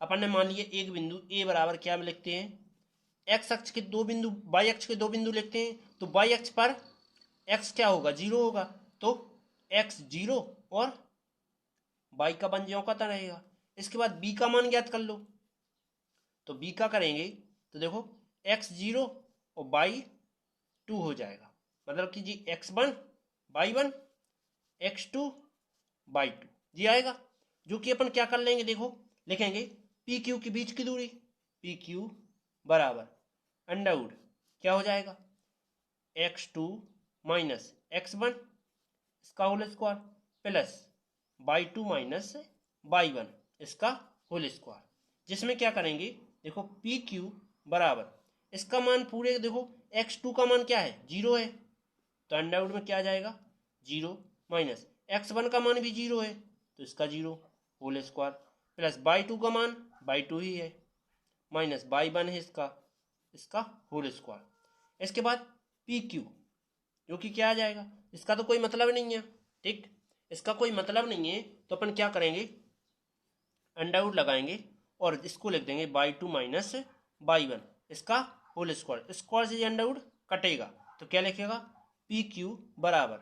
अपन ने मान लिया एक बिंदु a बराबर क्या लिखते हैं, x अक्ष के दो बिंदु, y अक्ष के दो बिंदु लिखते हैं, तो y अक्ष पर x क्या होगा 0 होगा, तो x 0 और y का बन ज्यों का रहेगा। इसके बाद b का मान ज्ञात कर लो, तो b का करेंगे तो देखो x 0 और y 2 हो जाएगा, मतलब कि जी x1 y1 x2 y2 जी आएगा, जो कि अपन क्या कर लेंगे, देखो लिखेंगे PQ के बीच की दूरी, PQ बराबर अंडर रूट क्या हो जाएगा x2 माइनस x1 इसका whole square plus y2 minus y1 इसका होल स्क्वायर, जिसमें क्या करेंगे, देखो PQ बराबर इसका मान पूरे, देखो x2 का मान क्या है 0 है, तो अंडर रूट में क्या आ जाएगा 0 माइनस x1 का मान भी 0 है तो इसका 0 होल स्क्वायर प्लस y2 का मान y2 ही है माइनस y1 है इसका होल स्क्वायर। इसके बाद PQ जो कि क्या आ जाएगा, इसका तो कोई मतलब नहीं है, ठीक, इसका कोई मतलब नहीं है तो अपन क्या करेंगे, अंडर रूट लगाएंगे और इसको लिख देंगे y2 माइनस y1 इसका होल स्क्वायर। स्क्वायर से अंडर रूट कटेगा तो क्या लिखेगा PQ बराबर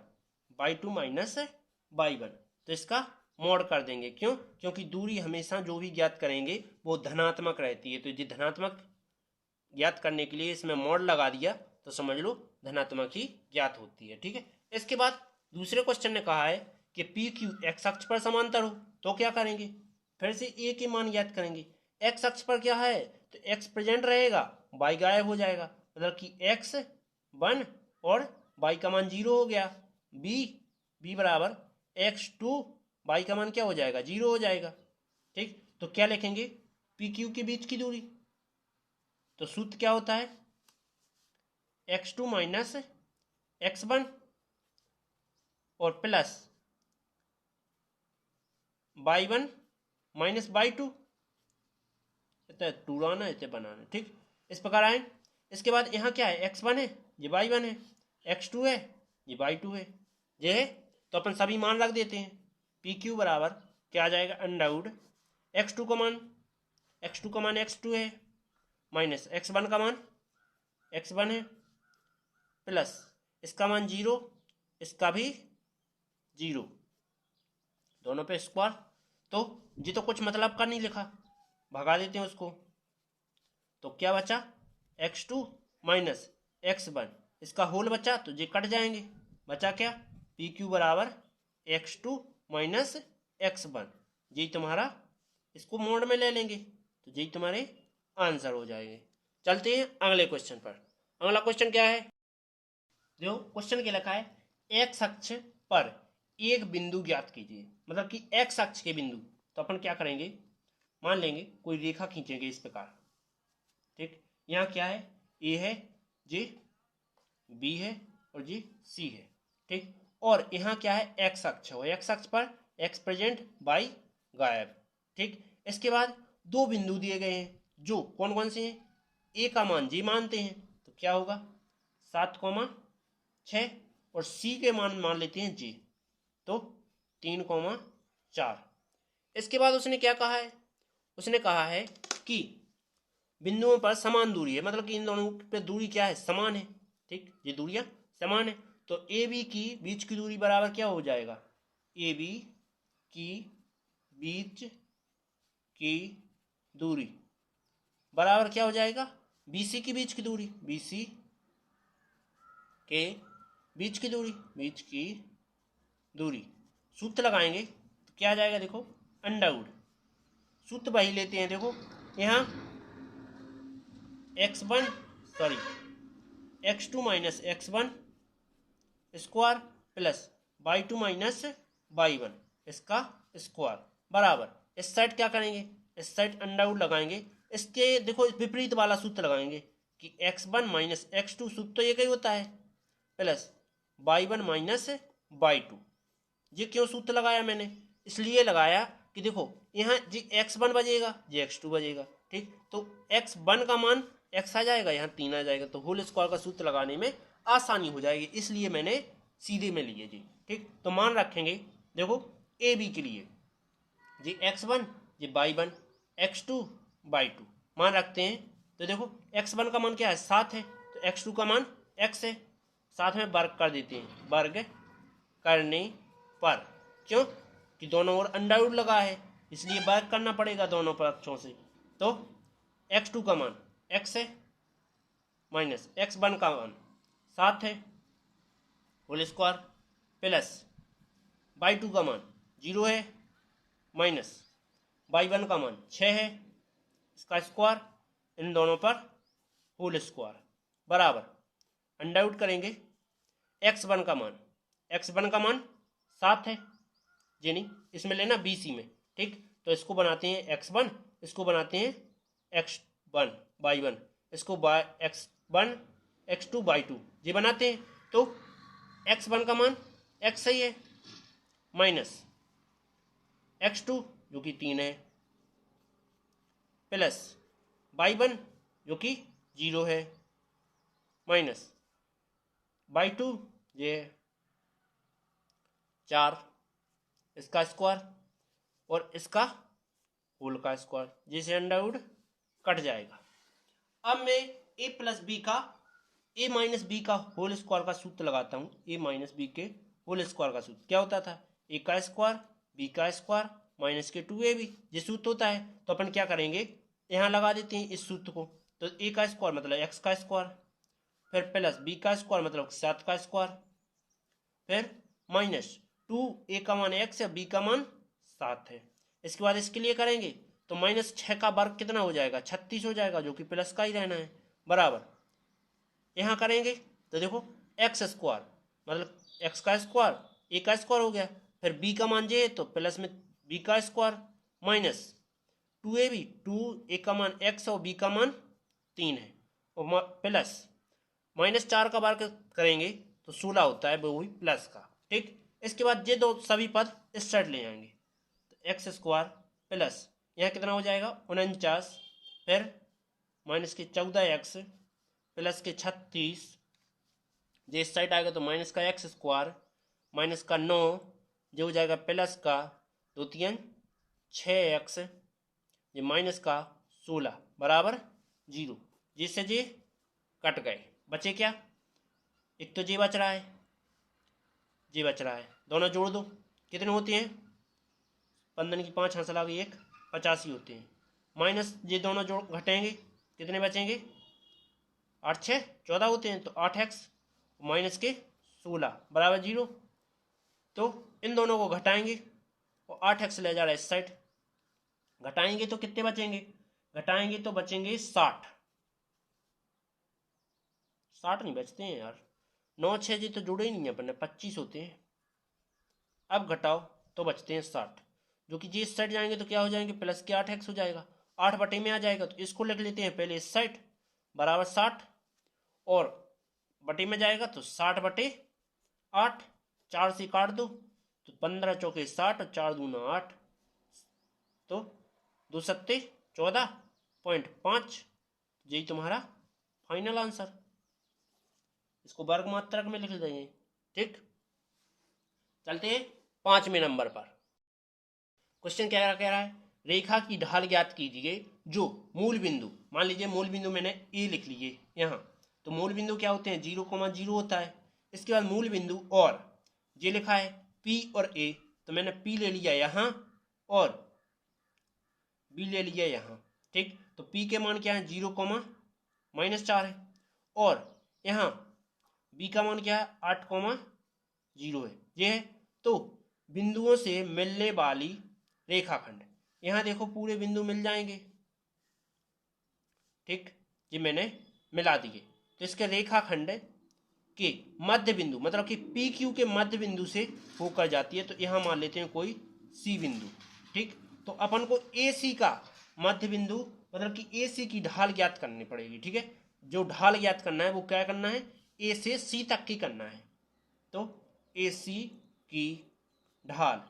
y2 माइनस y1, तो इसका मॉड कर देंगे। क्यों? क्योंकि दूरी हमेशा जो भी ज्ञात करेंगे वो धनात्मक रहती है, तो ये धनात्मक ज्ञात करने के लिए इसमें मॉड लगा दिया तो समझ लो धनात्मक ही ज्ञात होती है, ठीक है। इसके बाद दूसरे क्वेश्चन ने कहा है कि पी क्यू एक्स अक्ष पर समांतर हो तो क्या करेंगे, फिर से ए के मान ज्ञात करेंगे। एक्स अक्ष पर क्या है तो एक्स प्रेजेंट रहेगा, वाई गायब हो जाएगा, मतलब कि एक्स 1 और वाई का मान 0 हो गया। बी बराबर x2, वाई का मान क्या हो जाएगा 0 हो जाएगा, ठीक। तो क्या लिखेंगे पी क्यू के बीच की दूरी, तो सूत्र क्या होता है x2 माइनस x1 और प्लस y1 माइनस y2, इतना टूराना इतने बनाना, ठीक, इस प्रकार आए। इसके बाद यहाँ क्या है x1 है ये y1 है, x2 है ये y2 है, ये है तो अपन सभी मान रख देते हैं। पी क्यू बराबर क्या आ जाएगा अंडर रूट x2 का मान x2 है माइनस x1 का मान x1 है प्लस इसका मान 0 इसका भी 0, दोनों पे स्क्वायर। तो जी तो कुछ मतलब का नहीं लिखा, भगा देते हैं उसको, तो क्या बचा x2 माइनस x1 इसका होल बचा तो ये कट जाएंगे, बचा क्या पी क्यू बराबर x2 माइनस x1, यही तुम्हारा, इसको मोड में ले लेंगे तो यही तुम्हारे आंसर हो जाएंगे। चलते हैं अगले क्वेश्चन पर। अगला क्वेश्चन क्या है, जो क्वेश्चन क्या लिखा है एक्स अक्ष पर एक बिंदु ज्ञात कीजिए, मतलब कि एक्स अक्ष के बिंदु, तो अपन क्या करेंगे मान लेंगे कोई रेखा खींचेंगे इस प्रकार, ठीक। यहाँ क्या है ए है जी बी है और जी सी है, ठीक। और यहाँ क्या है एक्स अक्ष है, एक्स अक्ष पर एक्स प्रेजेंट वाई गायब, ठीक। इसके बाद दो बिंदु दिए गए हैं जो कौन कौन से हैं, ए का मान जी मानते हैं तो क्या होगा 7,6 और सी के मान लेते हैं जी तो 3,4। इसके बाद उसने क्या कहा है, उसने कहा है कि बिंदुओं पर समान दूरी है, मतलब कि इन दोनों पे दूरी क्या है समान है, ठीक, ये दूरियां समान है। तो ए बी की बीच की दूरी बराबर क्या हो जाएगा ए बी की बीच की दूरी बराबर क्या हो जाएगा बी सी की बीच की दूरी, बी सी के बीच की दूरी सूत्र लगाएंगे तो क्या आ जाएगा देखो अंडर रूट, सूत्र वही लेते हैं, देखो यहाँ x2 minus x1 square plus y2 minus y1 इसका स्क्वायर बराबर, इस साइड क्या करेंगे इस साइड अंडर रूट लगाएंगे, इसके देखो विपरीत वाला सूत्र लगाएंगे कि x1 माइनस x2 सूत्र तो एक ही होता है प्लस y1 माइनस y2। ये क्यों सूत्र लगाया मैंने, इसलिए लगाया कि देखो यहाँ जी x1 बजेगा जी x2 बजेगा, ठीक, तो x1 का मान x आ जाएगा यहाँ 3 आ जाएगा, तो होल स्क्वायर का सूत्र लगाने में आसानी हो जाएगी, इसलिए मैंने सीधे में लिए जी, ठीक। तो मान रखेंगे देखो ए बी के लिए जी x1 जी y1 x2 y2 मान रखते हैं, तो देखो x1 का मान क्या है 7 है तो x2 का मान x है, साथ में वर्ग कर देते हैं, वर्ग करने पर, क्यों कि दोनों ओर अंडर रूट लगा है इसलिए वर्ग करना पड़ेगा दोनों पक्षों से, तो x2 का मान x है माइनस x1 का मान 7 है होल स्क्वायर प्लस y2 का मान 0 है माइनस y1 का मान 6 है इसका स्क्वायर, इन दोनों पर होल स्क्वायर बराबर अंडर रूट करेंगे x1 का मान 7 है जी नहीं इसमें लेना BC में, ठीक, तो इसको बनाते हैं x1 इसको बनाते हैं x1 y1 इसको x1 x2 y2 ये बनाते हैं, तो x1 का मान x सही है माइनस x2 जो कि 3 है प्लस y1 जो कि 0 है माइनस y2 ये 4 इसका स्क्वायर और इसका होल का स्क्वायर, जिसे अंडरवुड कट जाएगा। अब मैं a प्लस बी का a माइनस बी का होल स्क्वायर का सूत्र लगाता हूँ। a माइनस बी के होल स्क्वायर का सूत्र क्या होता था? a का स्क्वायर b का स्क्वायर माइनस के 2ab, ये सूत्र होता है। तो अपन क्या करेंगे, यहाँ लगा देते हैं इस सूत्र को। तो a का स्क्वायर मतलब x का स्क्वायर, फिर प्लस b का स्क्वायर मतलब 7 का स्क्वायर, फिर माइनस 2a का मान x है, b का मान 7 है। इसके बाद इसके लिए करेंगे तो माइनस 6 का वर्ग कितना हो जाएगा? 36 हो जाएगा, जो कि प्लस का ही रहना है, बराबर। यहाँ करेंगे तो देखो एक्स स्क्वायर मतलब एक्स का स्क्वायर ए का स्क्वायर हो गया, फिर बी का मान जे तो प्लस में बी का स्क्वायर माइनस 2ab, 2a का मान x और b का मान 3 है, और प्लस माइनस 4 का वर्ग करेंगे तो 16 होता है, वो भी प्लस का। ठीक, इसके बाद ये दो सभी पद इस साइड ले जाएंगे तो एक्स स्क्वायर प्लस यहाँ कितना हो जाएगा 49, फिर माइनस के 14x प्लस के 36, जो इस साइड आएगा तो माइनस का एक्स स्क्वायर माइनस का 9 जो हो जाएगा प्लस का 2 3 6x, ये माइनस का 16 बराबर 0। जिससे जे कट गए, बचे क्या? एक तो जे बच रहा है, जे बच रहा है, दोनों जोड़ दो, कितने होते हैं? 15 की 5 हासिल आ गई, 1 85 होते हैं, माइनस ये दोनों जोड़ घटेंगे, कितने बचेंगे? 8 6 14 होते हैं, तो 8x माइनस के 16 बराबर 0। तो इन दोनों को घटाएंगे और 8x ले जा रहा है इस साइड, घटाएंगे तो कितने बचेंगे? घटाएंगे तो बचेंगे 60 नहीं बचते हैं यार, 9 6 जी तो जुड़े ही नहीं है, अपन ने 25 होते हैं। अब घटाओ तो बचते हैं 60, जो कि जी इस साइड जाएंगे तो क्या हो जाएंगे? प्लस के 8x हो जाएगा, 8 बटे में आ जाएगा, तो इसको लिख लेते हैं पहले इस साइड बराबर 60, और बटे में जाएगा तो 60 बटे 8, 4 से काट दो तो 15 चौके 60 और 4 दूना 8, तो 2 सत्ते 14.5, यही तुम्हारा फाइनल आंसर। इसको वर्ग मात्रक में लिख देंगे। ठीक, चलते हैं 5वें नंबर पर। क्वेश्चन क्या कह रहा है? रेखा की ढाल ज्ञात कीजिए जो मूल बिंदु, मान लीजिए मूल बिंदु मैंने ए लिख लिए यहाँ, तो मूल बिंदु क्या होते हैं? 0,0 होता है। इसके बाद मूल बिंदु और ये लिखा है P और A, तो मैंने P ले लिया यहाँ और B ले लिया यहाँ। ठीक, तो P के मान क्या है? 0,-4 है, और यहाँ B का मान क्या है? 8,0 है, ये है। तो बिंदुओं से मिलने वाली रेखाखंड, यहाँ देखो पूरे बिंदु मिल जाएंगे। ठीक, ये मैंने मिला दिए, तो इसके रेखाखंड के मध्य बिंदु मतलब कि पी क्यू के मध्य बिंदु से होकर जाती है, तो यहाँ मान लेते हैं कोई सी बिंदु। ठीक, तो अपन को ए सी का मध्य बिंदु मतलब कि ए सी की ढाल ज्ञात करनी पड़ेगी। ठीक है, जो ढाल ज्ञात करना है वो क्या करना है? ए से सी तक की करना है। तो ए सी की ढाल,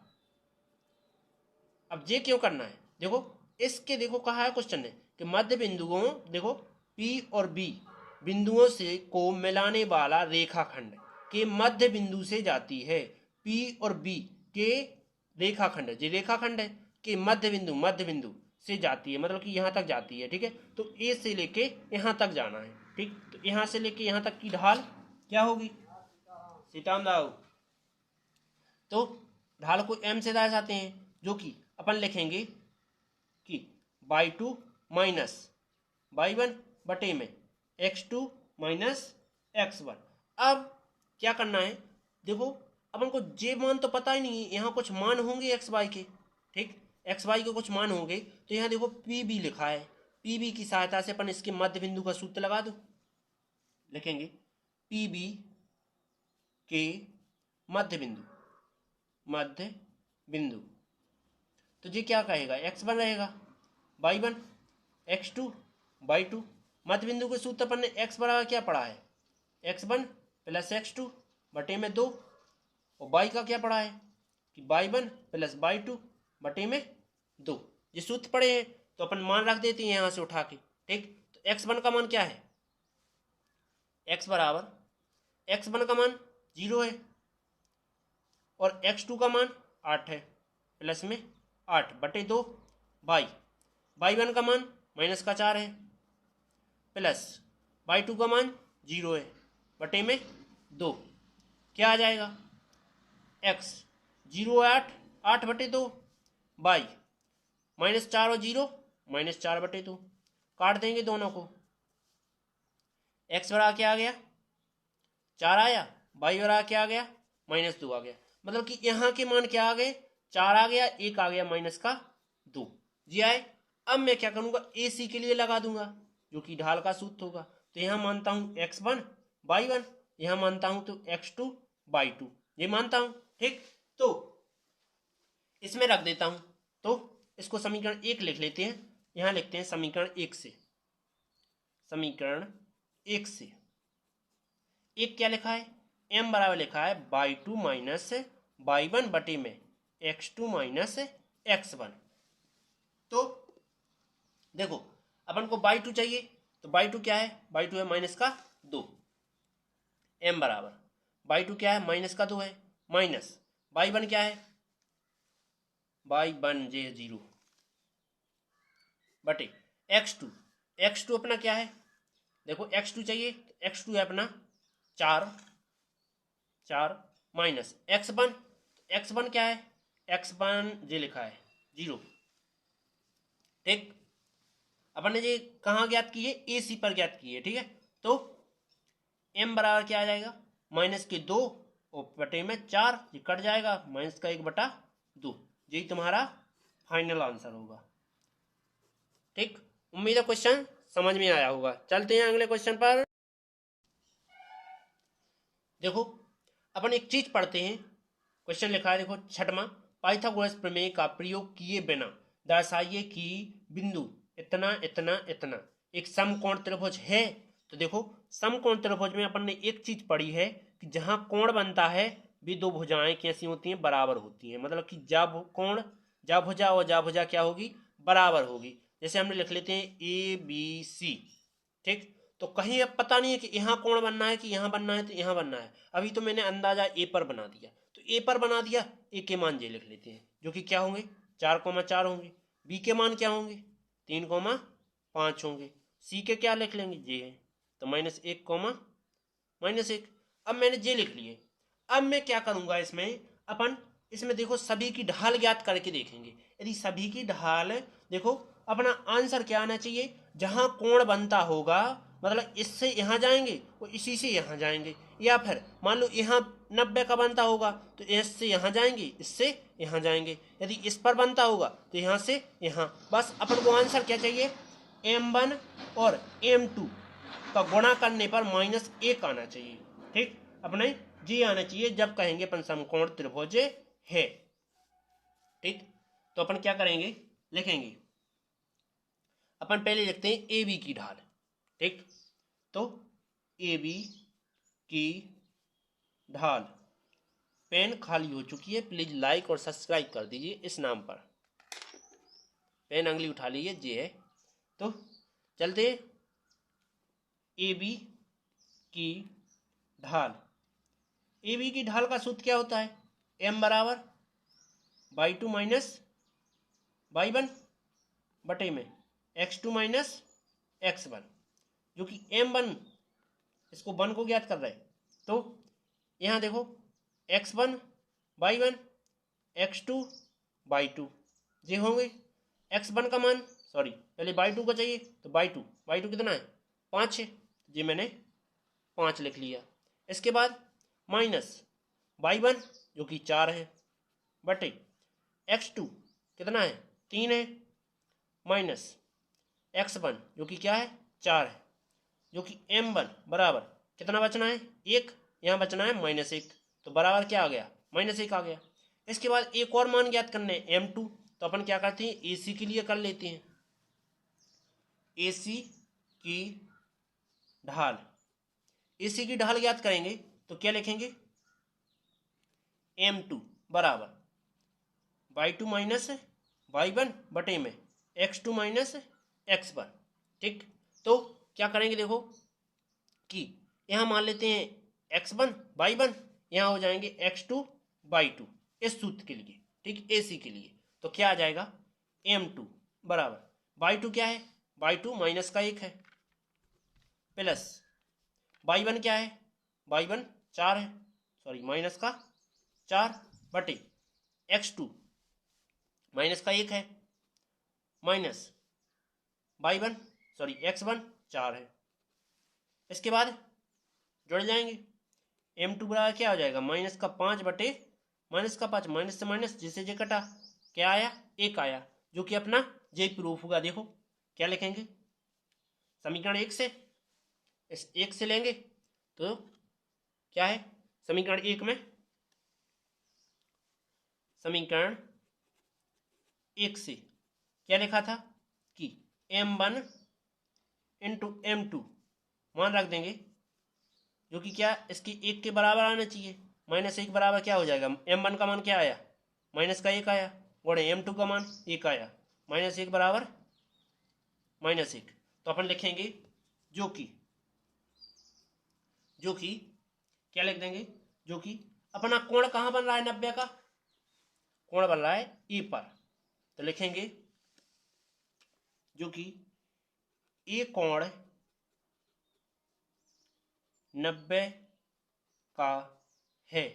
अब ये क्यों करना है? देखो इसके, देखो कहा है क्वेश्चन ने कि मध्य बिंदुओं, देखो पी और बी बिंदुओं से को मिलाने वाला रेखाखंड के मध्य बिंदु से जाती है। पी और बी के रेखाखंड, ये रेखाखंड है कि मध्य बिंदु से जाती है, मतलब कि यहाँ तक जाती है। ठीक है, तो ए से लेके यहाँ तक जाना है। ठीक, तो यहाँ से लेके यहाँ तक की ढाल क्या होगी? सीताम दाऊ, तो ढाल को m से दर्शाते हैं, जो कि अपन लिखेंगे कि y2 माइनस y1 बटे में x2 माइनस x1। अब क्या करना है? देखो अपन को जे मान तो पता ही नहीं है, यहाँ कुछ मान होंगे एक्स वाई के। ठीक, एक्स वाई के कुछ मान होंगे, तो यहाँ देखो पी बी लिखा है, पी बी की सहायता से अपन इसके मध्य बिंदु का सूत्र लगा दो, लिखेंगे पी बी के मध्य बिंदु, तो ये क्या कहेगा? x1 रहेगा, y1 x2 y2, मध्य बिंदु के सूत्र अपन ने x बराबर क्या पढ़ा है? x1 प्लस x2 बटे में 2, और y का क्या पढ़ा है? कि y1 प्लस y2 बटे में 2। ये सूत्र पड़े हैं तो अपन मान रख देते हैं यहाँ से उठा के। ठीक, तो x1 का मान क्या है, x बराबर x1 का मान 0 है और x2 का मान 8 है, प्लस में 8 बटे 2 y1 का मान -4 है, प्लस y2 का मान 0 है बटे में 2। क्या आ जाएगा, x 0 8 8 बटे 2 y -4 और 0 -4 बटे 2। काट देंगे दोनों को, x बराबर क्या आ गया 4 आया, y बराबर क्या आ गया -2 आ गया। मतलब कि यहाँ के मान क्या आ गए 4 आ गया, 1 आ गया -2 जी आए। अब मैं क्या करूँगा AC के लिए लगा दूंगा जो कि ढाल का सूत्र होगा। तो यहाँ मानता हूँ x1 y1, यहाँ मानता हूँ तो x2 y2, ये मानता हूँ। ठीक, तो इसमें रख देता हूँ, तो इसको समीकरण 1 लिख लेते हैं। यहाँ लिखते हैं समीकरण 1 से, समीकरण 1 से एक क्या लिखा है, m बराबर लिखा है y2 माइनस y1 बटे में x2 माइनस x1। तो देखो अपन को y2 चाहिए, तो y2 क्या है, y2 है -2, m बराबर y2 क्या है -2 है, माइनस y1 क्या है y1 जे 0 बटे x2 अपना क्या है, देखो x2 चाहिए, x2 है अपना 4 माइनस x1 क्या है, x1 जे लिखा है 0। ठीक, अपन ने ये कहाँ ज्ञात की है, AC पर ज्ञात की है। ठीक है, तो m बराबर क्या आ जाएगा -2 और बटे में 4, ये कट जाएगा -1/2। यही तुम्हारा फाइनल आंसर होगा। ठीक, उम्मीद है क्वेश्चन समझ में आया होगा। चलते हैं अगले क्वेश्चन पर। देखो अपन एक चीज पढ़ते हैं, क्वेश्चन लिखा है देखो छठवां, पाइथागोरस प्रमेय का प्रयोग किए बिना दर्शाइए कि बिंदु इतना इतना इतना एक समकोण त्रिभुज है। तो देखो समकोण त्रिभुज में अपन ने एक चीज पढ़ी है कि जहां कोण बनता है वे दो भुजाएं कैसी होती हैं, बराबर होती हैं। मतलब कि जा भुजा और जा भुजा क्या होगी, बराबर होगी। जैसे हमने लिख लेते हैं ABC। ठीक, तो कहीं अब पता नहीं है कि यहाँ कोण बनना है कि यहाँ बनना है, तो यहाँ बनना है। अभी तो मैंने अंदाजा ए पर बना दिया, तो ए पर बना दिया, ए के मान जे लिख लेते हैं जो कि क्या होंगे 4,4 होंगे। बी के मान क्या होंगे 3,5 होंगे। सी के क्या लिख लेंगे जे है, तो -1 अब मैंने जे लिख लिए। अब मैं क्या करूंगा इसमें, अपन इसमें देखो सभी की ढाल ज्ञात करके देखेंगे। यदि सभी की ढाल देखो अपना आंसर क्या आना चाहिए, जहां कोण बनता होगा मतलब इससे यहाँ जाएंगे और इसी से यहाँ जाएंगे, या फिर मान लो यहाँ 90 का बनता होगा तो इससे यहाँ जाएंगे, इससे यहाँ जाएंगे। यदि इस पर बनता होगा तो यहाँ से यहाँ। बस अपन को आंसर क्या चाहिए, m1 और m2 का गुणा करने पर -1 आना चाहिए। ठीक, अपने जी आना चाहिए जब कहेंगे अपन समकोण त्रिभुज है। ठीक, तो अपन क्या करेंगे, लिखेंगे अपन पहले लिखते हैं ए बी की ढाल। ठीक, तो ए बी की ढाल, पेन खाली हो चुकी है, प्लीज लाइक और सब्सक्राइब कर दीजिए इस नाम पर। पेन अंगली उठा लीजिए, जे है। तो चलते ए बी की ढाल, ए बी की ढाल का सूत्र क्या होता है, m बराबर y2 माइनस y1 बटे में x2 माइनस x1, जो कि m1 इसको 1 को ज्ञात कर रहे हैं। तो यहाँ देखो x1 y1 x2 y2 ये होंगे। x1 का मान सॉरी पहले y2 का चाहिए, तो y2 कितना है 5 है, ये मैंने 5 लिख लिया। इसके बाद माइनस y1 जो कि 4 है बटे x2 कितना है 3 है, माइनस x1 जो कि क्या है 4 है, जो कि m1 बराबर कितना बचना है 1, यहाँ बचना है -1, तो बराबर क्या आ गया -1 आ गया। इसके बाद एक और मान ज्ञात करने m2, तो अपन क्या करते हैं AC के लिए कर लेते हैं। AC की ढाल, AC की ढाल ज्ञात करेंगे तो क्या लिखेंगे m2 बराबर y2 माइनस y1 बटे में x2 माइनस x1। ठीक, तो क्या करेंगे देखो कि यहाँ मान लेते हैं x1 y1, यहाँ हो जाएंगे x2 y2 इस सूत्र के लिए। ठीक, AC के लिए तो क्या आ जाएगा m2 बराबर y2 क्या है, y2 माइनस का 1 है प्लस y1 क्या है, y1 4 है, सॉरी माइनस का 4 बटे x2 माइनस का 1 है माइनस y1 सॉरी x1 4 है। इसके बाद जुड़ जाएंगे, m2 बराबर क्या हो जाएगा माइनस का 5 बटे माइनस का 5, माइनस से माइनस जिसे जे कटा क्या आया 1 आया, जो कि अपना जे प्रूफ होगा। देखो क्या लिखेंगे, समीकरण 1 से इस 1 से लेंगे तो क्या है समीकरण 1 में, समीकरण 1 से क्या लिखा था कि m1 इंटू m2 मान रख देंगे, जो कि क्या इसकी 1 के बराबर आना चाहिए। माइनस 1 बराबर क्या हो जाएगा, m1 का मान क्या आया माइनस का 1 आया, गुणे m2 का मान 1 आया, माइनस 1 बराबर माइनस 1। तो अपन लिखेंगे जो कि क्या लिख देंगे, जो कि अपना कोण कहाँ बन रहा है 90 का, कोण बन रहा है ए पर, तो लिखेंगे जो कि ए कोण 90 का है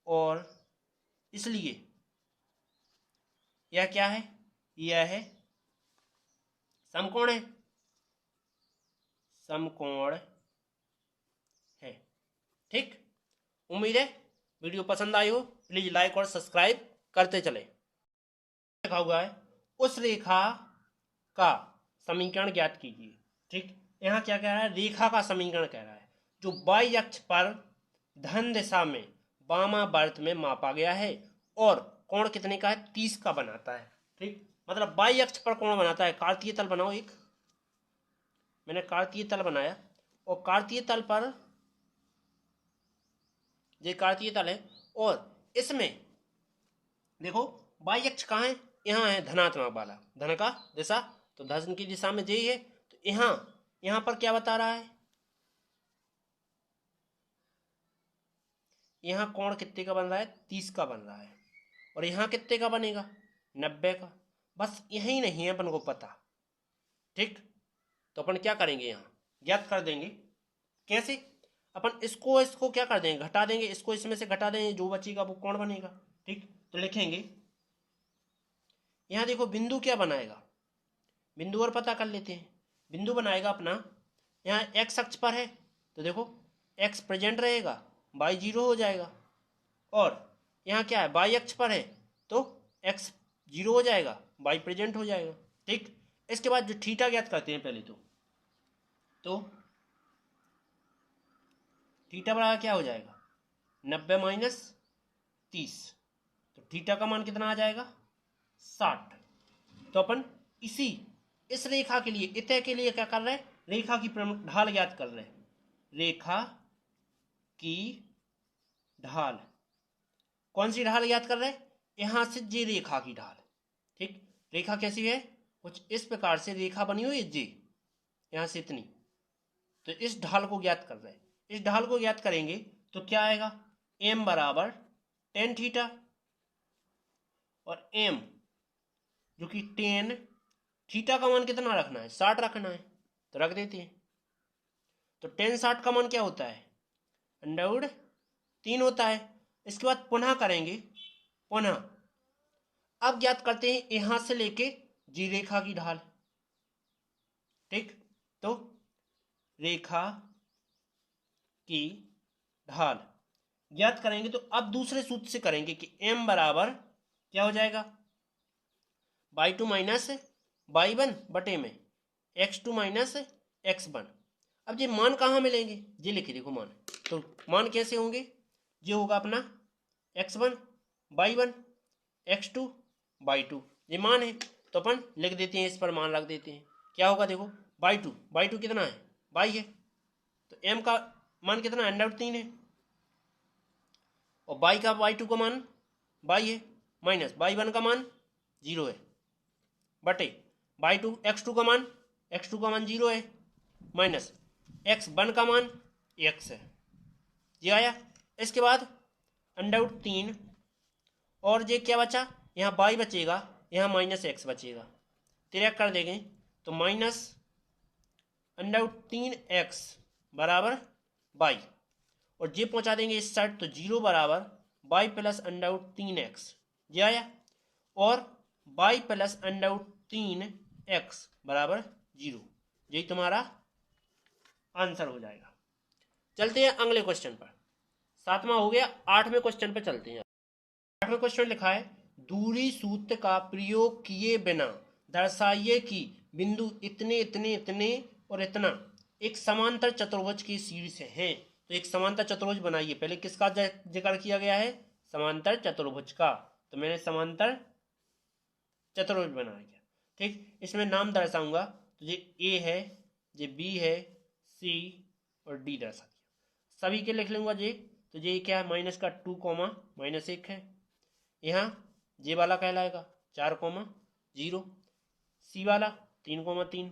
और इसलिए यह क्या है, यह है समकोण है, समकोण है। ठीक, उम्मीद है वीडियो पसंद आई हो, प्लीज लाइक और सब्सक्राइब करते चले। लिखा हुआ है उस रेखा का समीकरण ज्ञात कीजिए। ठीक, यहाँ क्या कह रहा है, रेखा का समीकरण कह रहा है जो y अक्ष पर धन दिशा में वामावर्त में मापा गया है और कोण कितने का है 30 का बनाता है। ठीक, मतलब y अक्ष पर कोण बनाता है, कार्तीय तल बनाओ एक, मैंने कार्तीय तल बनाया और कार्तीय तल पर ये कार्तीय तल है और इसमें देखो y अक्ष कहाँ है, यहाँ है धनात्मक वाला, धन का दिशा, तो धन की दिशा में यही है, तो यहाँ पर क्या बता रहा है, यहाँ कोण कितने का बन रहा है 30 का बन रहा है और यहाँ कितने का बनेगा 90 का, बस यही नहीं है अपन को पता। ठीक, तो अपन क्या करेंगे यहाँ ज्ञात कर देंगे, कैसे, अपन इसको क्या कर देंगे घटा देंगे, इसको इसमें से घटा देंगे, जो बचेगा वो कोण बनेगा। ठीक, तो लिखेंगे यहाँ देखो बिंदु क्या बनाएगा, बिंदु और पता कर लेते हैं, बिंदु बनाएगा अपना यहाँ x अक्ष पर है, तो देखो x प्रेजेंट रहेगा y 0 हो जाएगा, और यहाँ क्या है y अक्ष पर है तो x 0 हो जाएगा y प्रेजेंट हो जाएगा। ठीक, इसके बाद जो थीटा ज्ञात करते हैं पहले तो थीटा बराबर क्या हो जाएगा 90 माइनस 30, तो थीटा का मान कितना आ जाएगा 60। तो अपन इस रेखा के लिए इतने के लिए क्या कर रहे हैं, रेखा की प्रमुख ढाल ज्ञात कर रहे हैं, रेखा की ढाल, कौन सी ढाल ज्ञात कर रहे हैं, यहां से जे रेखा की ढाल। ठीक, रेखा कैसी है, कुछ इस प्रकार से रेखा बनी हुई है जे, यहां से इतनी, तो इस ढाल को ज्ञात कर रहे हैं, इस ढाल को ज्ञात करेंगे तो क्या आएगा m बराबर tan थीटा, और m जो कि tan थीटा का मान कितना रखना है 60 रखना है, तो रख देते हैं, तो tan 60 का मान क्या होता है √3 होता है। इसके बाद पुनः करेंगे, पुनः अब ज्ञात करते हैं यहां से लेके जी रेखा की ढाल। ठीक, तो रेखा की ढाल ज्ञात करेंगे तो अब दूसरे सूत्र से करेंगे कि m बराबर क्या हो जाएगा y2 माइनस y1 बटे में x2 माइनस x1। अब ये मान कहाँ मिलेंगे, ये लिखे देखो मान, तो मान कैसे होंगे, ये होगा अपना x1 y1 x2 y2, ये मान है, तो अपन लिख देते हैं, इस पर मान रख देते हैं, क्या होगा देखो y2 कितना है y है, तो m का मान कितना है √3 है, और y का y2 का मान y है माइनस y1 का मान 0 है बटे y2 x2 का मान 0 है माइनस x1 का मान x है। ये आया। इसके बाद अंडर 3 और ये क्या बचा, यहाँ y बचेगा, यहाँ माइनस x बचेगा, तिरक कर देंगे तो माइनस अंडर 3x बराबर y और ये पहुंचा देंगे इस साइड तो 0 बराबर y प्लस अंडर 3x। ये आया। और y प्लस अंडर 3x बराबर 0। यही तुम्हारा आंसर हो जाएगा। चलते हैं अगले क्वेश्चन पर। 7वां हो गया, 8वें क्वेश्चन पर चलते हैं। 8वें क्वेश्चन लिखा है दूरी सूत्र का प्रयोग किए बिना दर्शाइए कि बिंदु इतने इतने इतने और इतना एक समांतर चतुर्भुज की शीर्ष है। तो एक समांतर चतुर्भुज बनाइए। पहले किसका जिक्र किया गया है, समांतर चतुर्भुज का, तो मैंने समांतर चतुर्भुज बनाया। ठीक, इसमें नाम दर्शाऊंगा तो ये ए है, ये बी है, सी और डी दर्शा दिया। सभी के लिख लूंगा जी। तो ये क्या है, माइनस का 2 कॉमा माइनस 1 है। यहाँ जे वाला कहलाएगा 4 कॉमा 0, सी वाला 3 कॉमा 3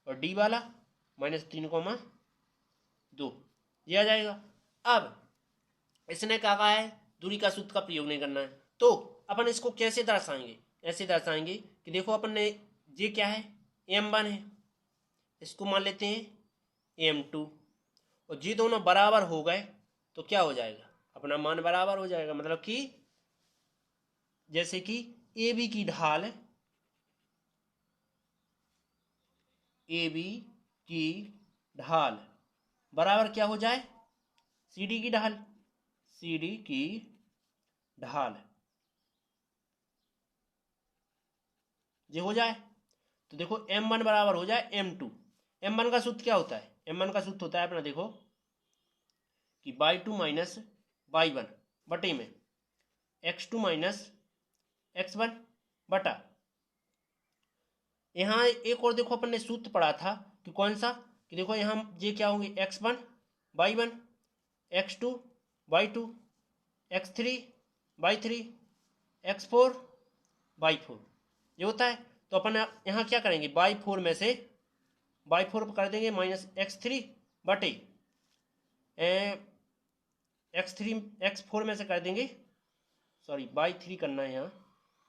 और डी वाला माइनस 3 कॉमा 2। ये आ जाएगा। अब इसने क्या कहा है, दूरी का सूत्र का प्रयोग नहीं करना है, तो अपन इसको कैसे दर्शाएंगे, ऐसे दर्शाएंगे कि देखो अपन ने ये क्या है, m1 है, इसको मान लेते हैं m2 और ये दोनों बराबर हो गए तो क्या हो जाएगा, अपना मान बराबर हो जाएगा। मतलब कि जैसे कि AB की ढाल, AB की ढाल बराबर क्या हो जाए, CD की ढाल, CD की ढाल ये हो जाए। तो देखो m1 बराबर हो जाए m2। m1 का सूत्र क्या होता है, m1 का सूत्र होता है अपना देखो कि y2 माइनस y1 बटे में x2 माइनस x1 बटा, यहाँ एक और देखो अपन ने सूत्र पढ़ा था कि कौन सा, कि देखो यहाँ ये क्या होंगे, x1 y1, x2 y2, x3 y3, x4 y4 ये होता है। तो अपन यहाँ क्या करेंगे, y4 में से y4 कर देंगे माइनस x3 बटे x4 में से कर देंगे, सॉरी y3 करना है यहाँ,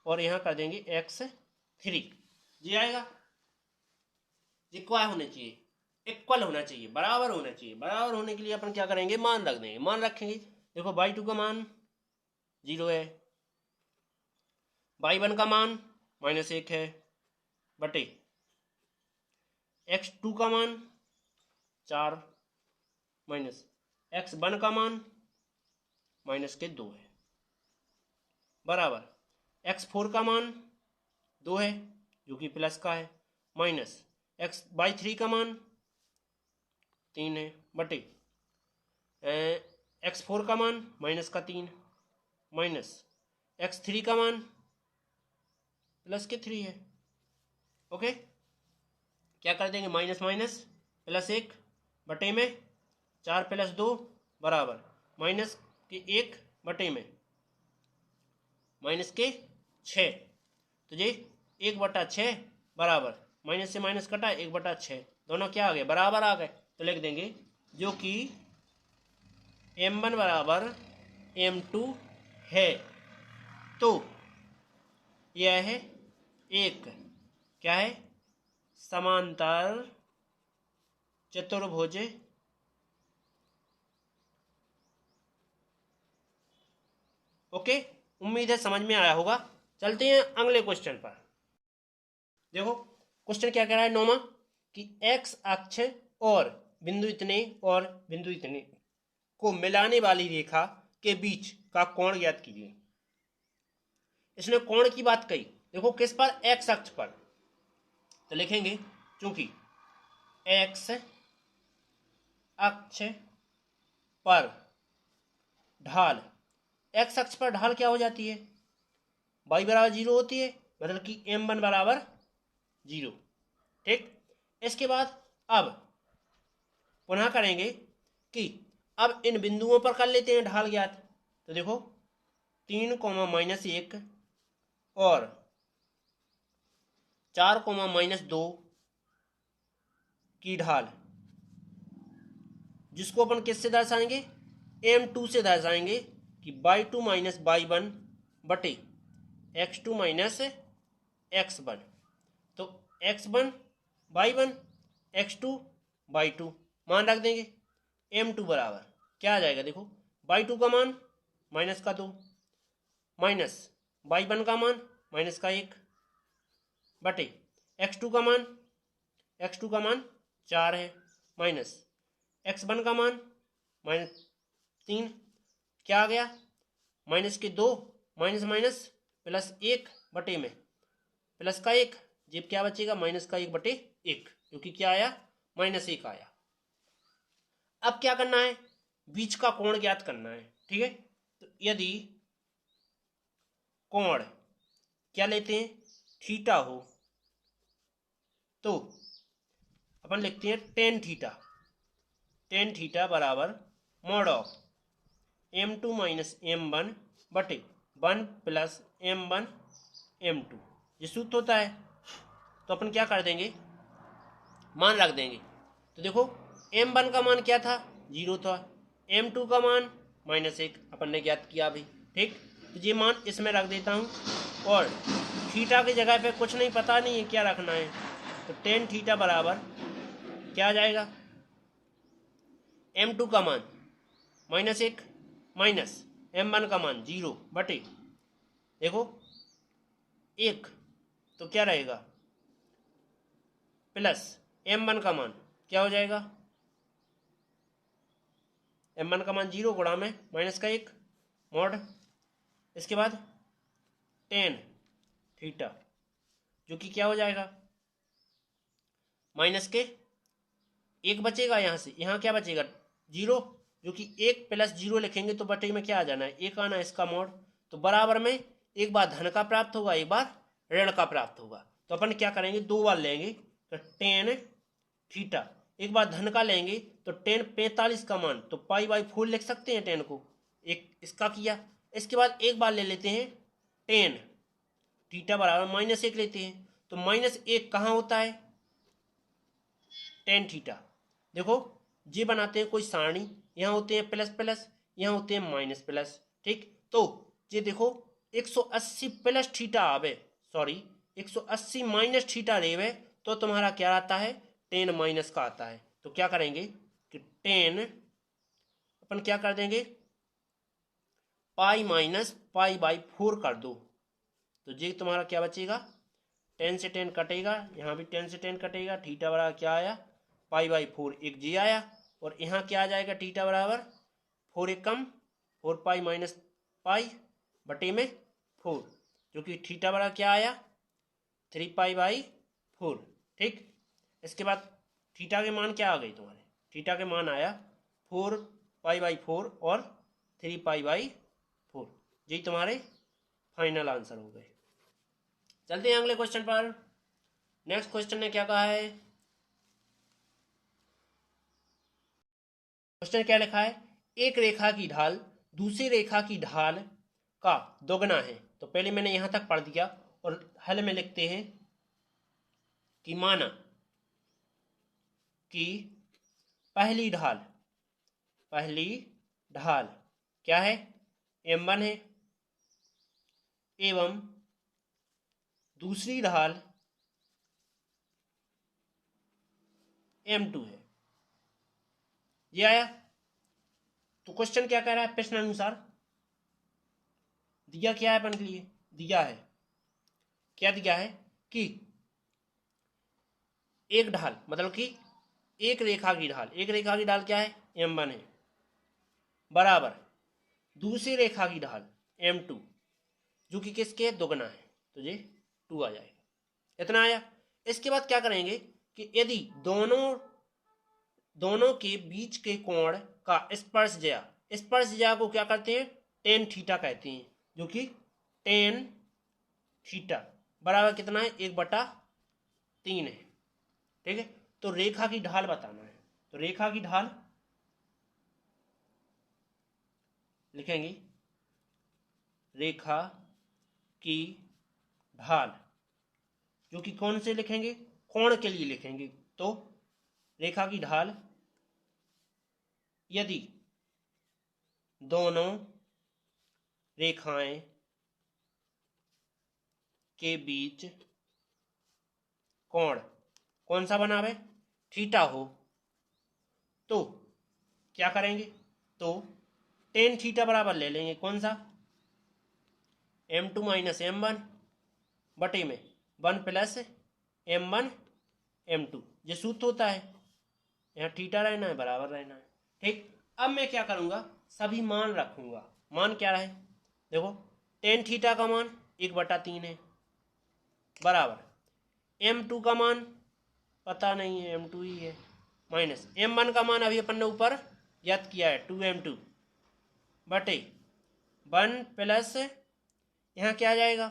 और यहाँ कर देंगे x3। ये आएगा। ये क्या होना चाहिए, इक्वल होना चाहिए, बराबर होना चाहिए। बराबर होने के लिए अपन क्या करेंगे, मान रख देंगे। मान रखेंगे, देखो y2 का मान 0 है, y1 का मान माइनस 1 है बटे x2 का मान 4 माइनस x1 का मान माइनस के 2 है बराबर x4 का मान 2 है जो कि प्लस का है, माइनस y3 का मान 3 है बटे x4 का मान माइनस का 3 माइनस x3 का मान प्लस के 3 है। ओके, क्या कर देंगे, माइनस माइनस प्लस 1 बटे में 4 प्लस 2 बराबर माइनस के 1 बटे में माइनस के 6। तो ये 1/6 बराबर माइनस से माइनस कटा 1/6, दोनों क्या आ गए, बराबर आ गए। तो लिख देंगे जो कि m1 बराबर m2 है। तो यह है एक क्या है, समांतर चतुर्भुज ओके, उम्मीद है समझ में आया होगा। चलते हैं अगले क्वेश्चन पर। देखो क्वेश्चन क्या कह रहा है 9वां, कि x अक्ष और बिंदु इतने को मिलाने वाली रेखा के बीच का कोण ज्ञात कीजिए। इसने कोण की बात कही, देखो किस पर, x अक्ष पर। तो लिखेंगे चूंकि x अक्ष पर ढाल, x अक्ष पर ढाल क्या हो जाती है, y बराबर 0 होती है, मतलब कि m1 बराबर 0। ठीक, इसके बाद अब पुनः करेंगे कि अब इन बिंदुओं पर कर लेते हैं ढाल ज्ञात। तो देखो 3, -1 और 4, -2 की ढाल, जिसको अपन किससे दर्शाएंगे, m2 से दर्शाएंगे कि y2 माइनस y1 बटे x2 माइनस x1। तो x1 y1, x2 y2 मान रख देंगे। m2 बराबर क्या आ जाएगा, देखो y2 का मान -2 माइनस y1 का मान -1 बटे x2 का मान 4 है माइनस x1 का मान -3, क्या आ गया -2 माइनस प्लस 1 बटे में प्लस का 1, जब क्या बचेगा -1 बटे 1, क्योंकि क्या आया -1 आया। अब क्या करना है, बीच का कोण ज्ञात करना है, ठीक है। तो यदि कोण क्या लेते हैं, थीटा हो, तो अपन लिखते हैं टेन थीटा बराबर mod of m2 minus m1 बटे 1 प्लस m1 m2, ये सूत्र होता है। तो अपन क्या कर देंगे, मान रख देंगे। तो देखो m1 का मान क्या था, 0 था, m2 का मान -1 अपन ने ज्ञात किया अभी, ठीक। तो ये मान इसमें रख देता हूँ, और थीटा की जगह पे कुछ नहीं, पता नहीं है क्या रखना है। तो टेन थीटा बराबर क्या आ जाएगा, m2 का मान -1 माइनस m1 का मान 0 बटे देखो 1, तो क्या रहेगा प्लस m1 का मान क्या हो जाएगा, m1 का मान 0 गुणा में -1 मॉड, इसके बाद टेन थीटा, जो कि क्या हो जाएगा माइनस के 1 बचेगा, यहाँ से यहाँ क्या बचेगा 0, जो कि 1 प्लस 0 लिखेंगे तो बटे में क्या आ जाना है, 1 आना है इसका मॉड। तो बराबर में एक बार धन का प्राप्त होगा, एक बार ऋण का प्राप्त होगा। तो अपन क्या करेंगे, 2 बार लेंगे। तो टेन थीटा, एक बार धन का लेंगे तो टेन 45 का मान, तो π/4 लिख सकते हैं टेन को, एक इसका किया। इसके बाद एक बार ले लेते हैं टेन थीटा बराबर -1 लेते हैं। तो -1 कहाँ होता है, टेन थीटा, देखो ये बनाते हैं कोई सारणी, यहाँ होते हैं प्लस प्लस, यहाँ होते हैं माइनस प्लस, ठीक। तो ये देखो 180 प्लस थीटा आवे, सॉरी 180 माइनस थीटा रेवे, तो तुम्हारा क्या आता है, टेन माइनस का आता है। तो क्या करेंगे कि टेन अपन क्या कर देंगे, π-π/4 कर दो। तो ये तुम्हारा क्या बचेगा, 10 से 10 कटेगा, यहाँ भी 10 से 10 कटेगा, थीटा बराबर क्या आया π/4, एक जी आया। और यहाँ क्या आ जाएगा, थीटा बराबर 4 एक कम 4π माइनस पाई बटे में 4, जो कि थीटा बराबर क्या आया 3π/4, ठीक। इसके बाद थीटा के मान क्या आ गई तुम्हारे, थीटा के मान आया 4π/4 और 3π/4, यही तुम्हारे फाइनल आंसर हो गए। चलते हैं अगले क्वेश्चन पर। नेक्स्ट क्वेश्चन ने क्या कहा है, क्वेश्चन क्या लिखा है, एक रेखा की ढाल दूसरी रेखा की ढाल का दोगुना है। तो पहले मैंने यहां तक पढ़ दिया, और हल में लिखते हैं कि माना कि पहली ढाल क्या है, m1 है, एवं दूसरी ढाल m2 है। ये आया। तो क्वेश्चन क्या कह रहा है, प्रश्न अनुसार दिया क्या है अपन के लिए, दिया है क्या, दिया है कि एक ढाल, मतलब कि एक रेखा की ढाल क्या है, m1 है, बराबर दूसरी रेखा की ढाल m2, जो कि किसके दोगुना है, तो ये 2 आ जाएगा, इतना आया। इसके बाद क्या करेंगे कि यदि दोनों के बीच के कोण का स्पर्शज्या को क्या करते हैं, टेन थीटा कहते हैं, जो कि टेन थीटा बराबर कितना है, 1/3 है, ठीक है। तो रेखा की ढाल बताना है, तो रेखा की ढाल लिखेंगे, रेखा की ढाल, जो कि कौन से लिखेंगे, कोण के लिए लिखेंगे। तो रेखा की ढाल यदि दोनों रेखाएं के बीच कोण कौन सा बना है, थीटा हो, तो क्या करेंगे, तो टेन थीटा बराबर ले लेंगे कौन सा, m2 माइनस m1 बटे में 1 प्लस m1 m2, ये सूत्र होता है, यहाँ थीटा रहना है, बराबर रहना है। ठीक, अब मैं क्या करूंगा, सभी मान रखूंगा। मान क्या रहे, देखो टेन थीटा का मान 1/3 है, बराबर m2 का मान पता नहीं है, m2 ही है, माइनस m1 का मान अभी अपन ने ऊपर ज्ञात किया है 2m2 बटे 1 प्लस यहाँ क्या आ जाएगा,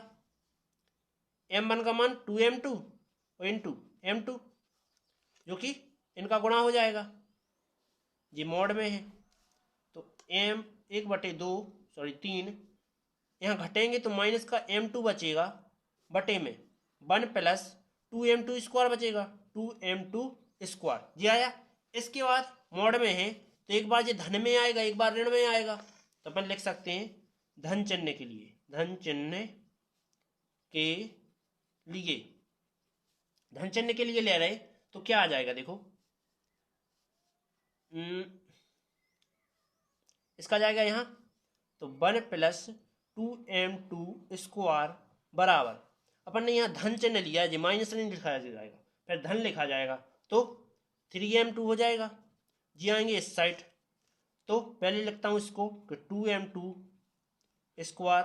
m1 का मान 2m2 और इंटू m2, जो कि इनका गुणा हो जाएगा, ये मोड में है, तो m 1/2 सॉरी 3 यहाँ घटेंगे तो माइनस का m2 बचेगा बटे में 1 प्लस 2m2 स्क्वायर बचेगा, 2m2 स्क्वायर, जी आया। इसके बाद मोड में है तो एक बार ये धन में आएगा, एक बार ऋण में आएगा, तो अपन लिख सकते हैं धन चिन्ह के लिए, धन चिन्ह के लिए, धन चिन्ह के लिए ले रहे तो क्या आ जाएगा, देखो इसका जाएगा यहाँ, तो 1 प्लस 2m2 स्क्वायर बराबर, अपन ने यहाँ धन चिन्ह लिया है, माइनस नहीं लिखा जाएगा, फिर धन लिखा जाएगा, तो 3m2 हो जाएगा, जी आएंगे इस साइड, तो पहले लिखता हूँ इसको कि 2m2 स्क्वायर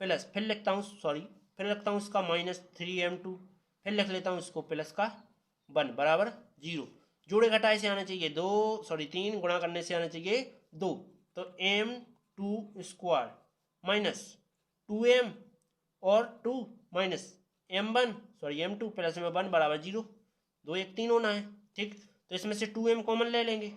प्लस, फिर लिखता हूँ सॉरी, फिर लिखता हूँ इसका माइनस 3m2, फिर लिख लेता हूँ इसको प्लस का 1 बराबर 0, जोड़े घटाए से आना चाहिए 2 सॉरी 3, गुणा करने से आना चाहिए 2, तो m2 स्क्वायर माइनस 2m और 2 minus m1 sorry m2 plus में 1 बराबर 0, 2 1 3 होना है। ठीक, तो इसमें से 2m कॉमन ले लेंगे,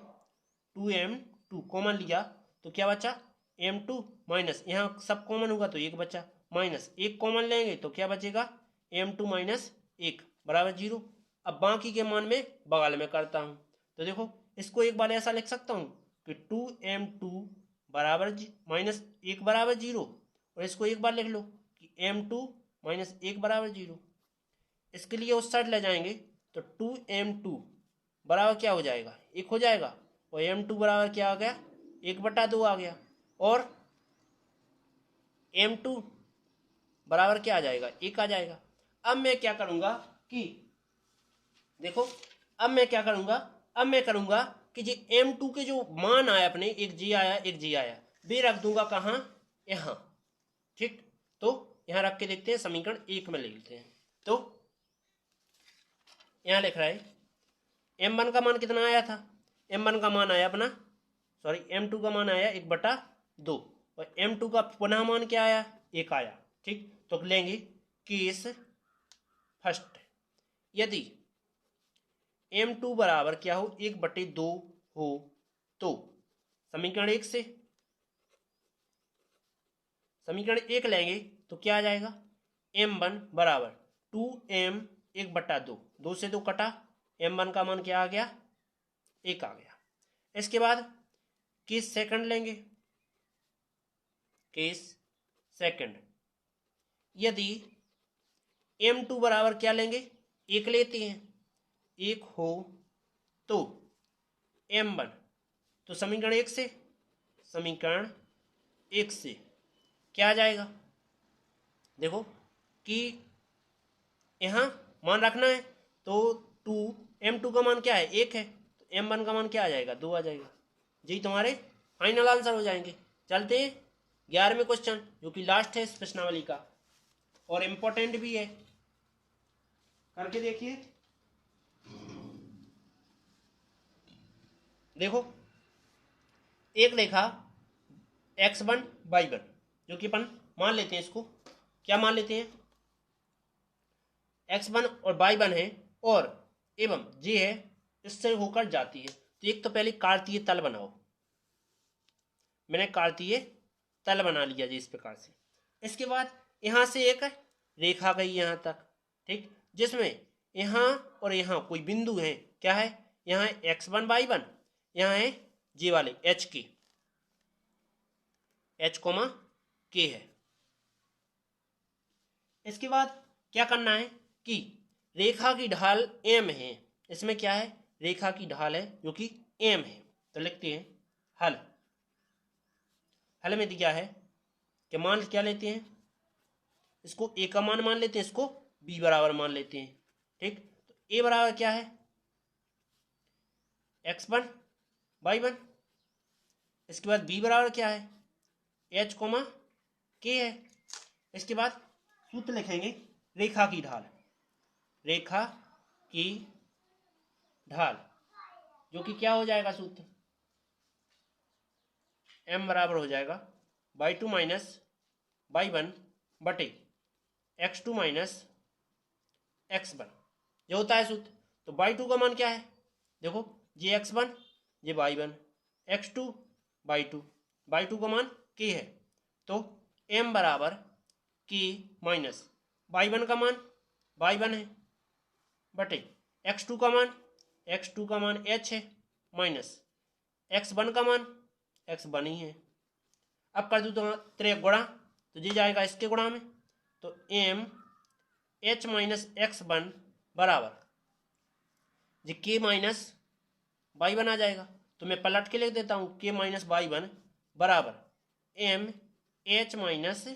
2m2 कॉमन लिया तो क्या बचा, m2 माइनस यहाँ सब कॉमन होगा तो 1 बचा, माइनस 1 कॉमन लेंगे तो क्या बचेगा, m2 माइनस 1 बराबर 0। अब बाकी के मान में बगल में करता हूँ, तो देखो इसको एक बार ऐसा लिख सकता हूँ कि 2m2 बराबर माइनस 1 बराबर 0, और इसको एक बार लिख लो कि m2 माइनस 1 बराबर 0। इसके लिए उस साइड ले जाएंगे तो 2m2 बराबर क्या हो जाएगा, 1 हो जाएगा, और m2 बराबर क्या आ गया, 1/2 आ गया, और m2 बराबर क्या आ जाएगा, 1 आ जाएगा। अब मैं क्या करूंगा कि देखो, अब मैं क्या करूंगा, अब मैं करूंगा कि जी m2 के जो मान आया अपने, एक जी आया एक जी आया, वे रख दूंगा कहाँ, यहाँ। ठीक, तो यहाँ रख के देखते हैं, समीकरण 1 में ले लेते हैं, तो यहाँ लिख रहा है m1 का मान कितना आया था, m1 का मान आया अपना सॉरी m2 का मान आया 1/2, और m2 का पुनः मान क्या आया, 1 आया। ठीक, तो लेंगे केस फर्स्ट, यदि m2 बराबर क्या हो, 1/2 हो, तो समीकरण 1 से समीकरण 1 लेंगे तो क्या आ जाएगा, m1 बराबर 2m 1/2, 2 से 2 कटा, m1 का मान क्या आ गया, 1 आ गया। इसके बाद केस सेकंड लेंगे, केस सेकंड, यदि m2 बराबर क्या लेंगे, 1 लेते हैं, 1 हो तो m1, तो समीकरण 1 से क्या आ जाएगा, देखो कि यहाँ मान रखना है, तो m2 का मान क्या है, 1 है, तो m1 का मान क्या आ जाएगा, 2 आ जाएगा, जी तुम्हारे फाइनल आंसर हो जाएंगे। चलते हैं 11वें क्वेश्चन, जो कि लास्ट है इस प्रश्नावली का और इम्पोर्टेंट भी है, करके देखिए। देखो एक रेखा x1 y1, जो कि अपन मान लेते हैं, इसको क्या मान लेते हैं, x1 और y1 है, और एवं ये है, इससे होकर जाती है, तो एक तो पहले कार्तीय तल बनाओ, मैंने कार्तीय तल बना लिया जी इस प्रकार से। इसके बाद यहाँ से एक रेखा गई यहाँ तक, ठीक, जिसमें यहाँ और यहाँ कोई बिंदु है, क्या है, यहाँ है x1 y1, यहाँ है जे वाले h के, h कोमा के है। इसके बाद क्या करना है कि रेखा की ढाल m है, इसमें क्या है, रेखा की ढाल है जो कि m है, तो लिखते हैं हल। हल में क्या है कि मान क्या लेते हैं, इसको a का मान लेते हैं, इसको b बराबर मान लेते हैं, ठीक। तो a बराबर क्या है, x1 y1, इसके बाद b बराबर क्या है, h कोमा k है। इसके बाद सूत्र लिखेंगे रेखा की ढाल, रेखा की ढाल जो कि क्या हो जाएगा सूत्र, m बराबर हो जाएगा y2 माइनस y1 बटे x2 माइनस x1, जो होता है सूत्र। तो y2 का मान क्या है, देखो जे x1 जे y1, x2 y2, y2 का मान k है, तो m बराबर k माइनस y1 का मान y1 है बटे x2 का मान h है माइनस x1 का मान x1 ही है। अब कर दूँ तो त्रिक गुणा, तो ये जाएगा इसके गुणा में, तो m h माइनस x1 बराबर जी k माइनस y1 आ जाएगा। तो मैं पलट के लिख देता हूँ k माइनस y1 बराबर m h माइनस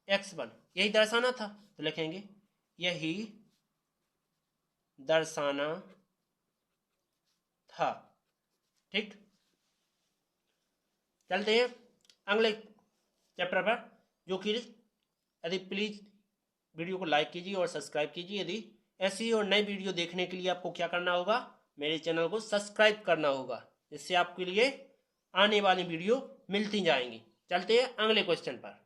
x1, यही दर्शाना था, तो लिखेंगे यही दर्शाना था, ठीक। चलते हैं अगले चैप्टर पर, जो कि यदि प्लीज वीडियो को लाइक कीजिए और सब्सक्राइब कीजिए। यदि ऐसी और नई वीडियो देखने के लिए आपको क्या करना होगा, मेरे चैनल को सब्सक्राइब करना होगा, जिससे आपके लिए आने वाली वीडियो मिलती जाएंगी। चलते हैं अगले क्वेश्चन पर।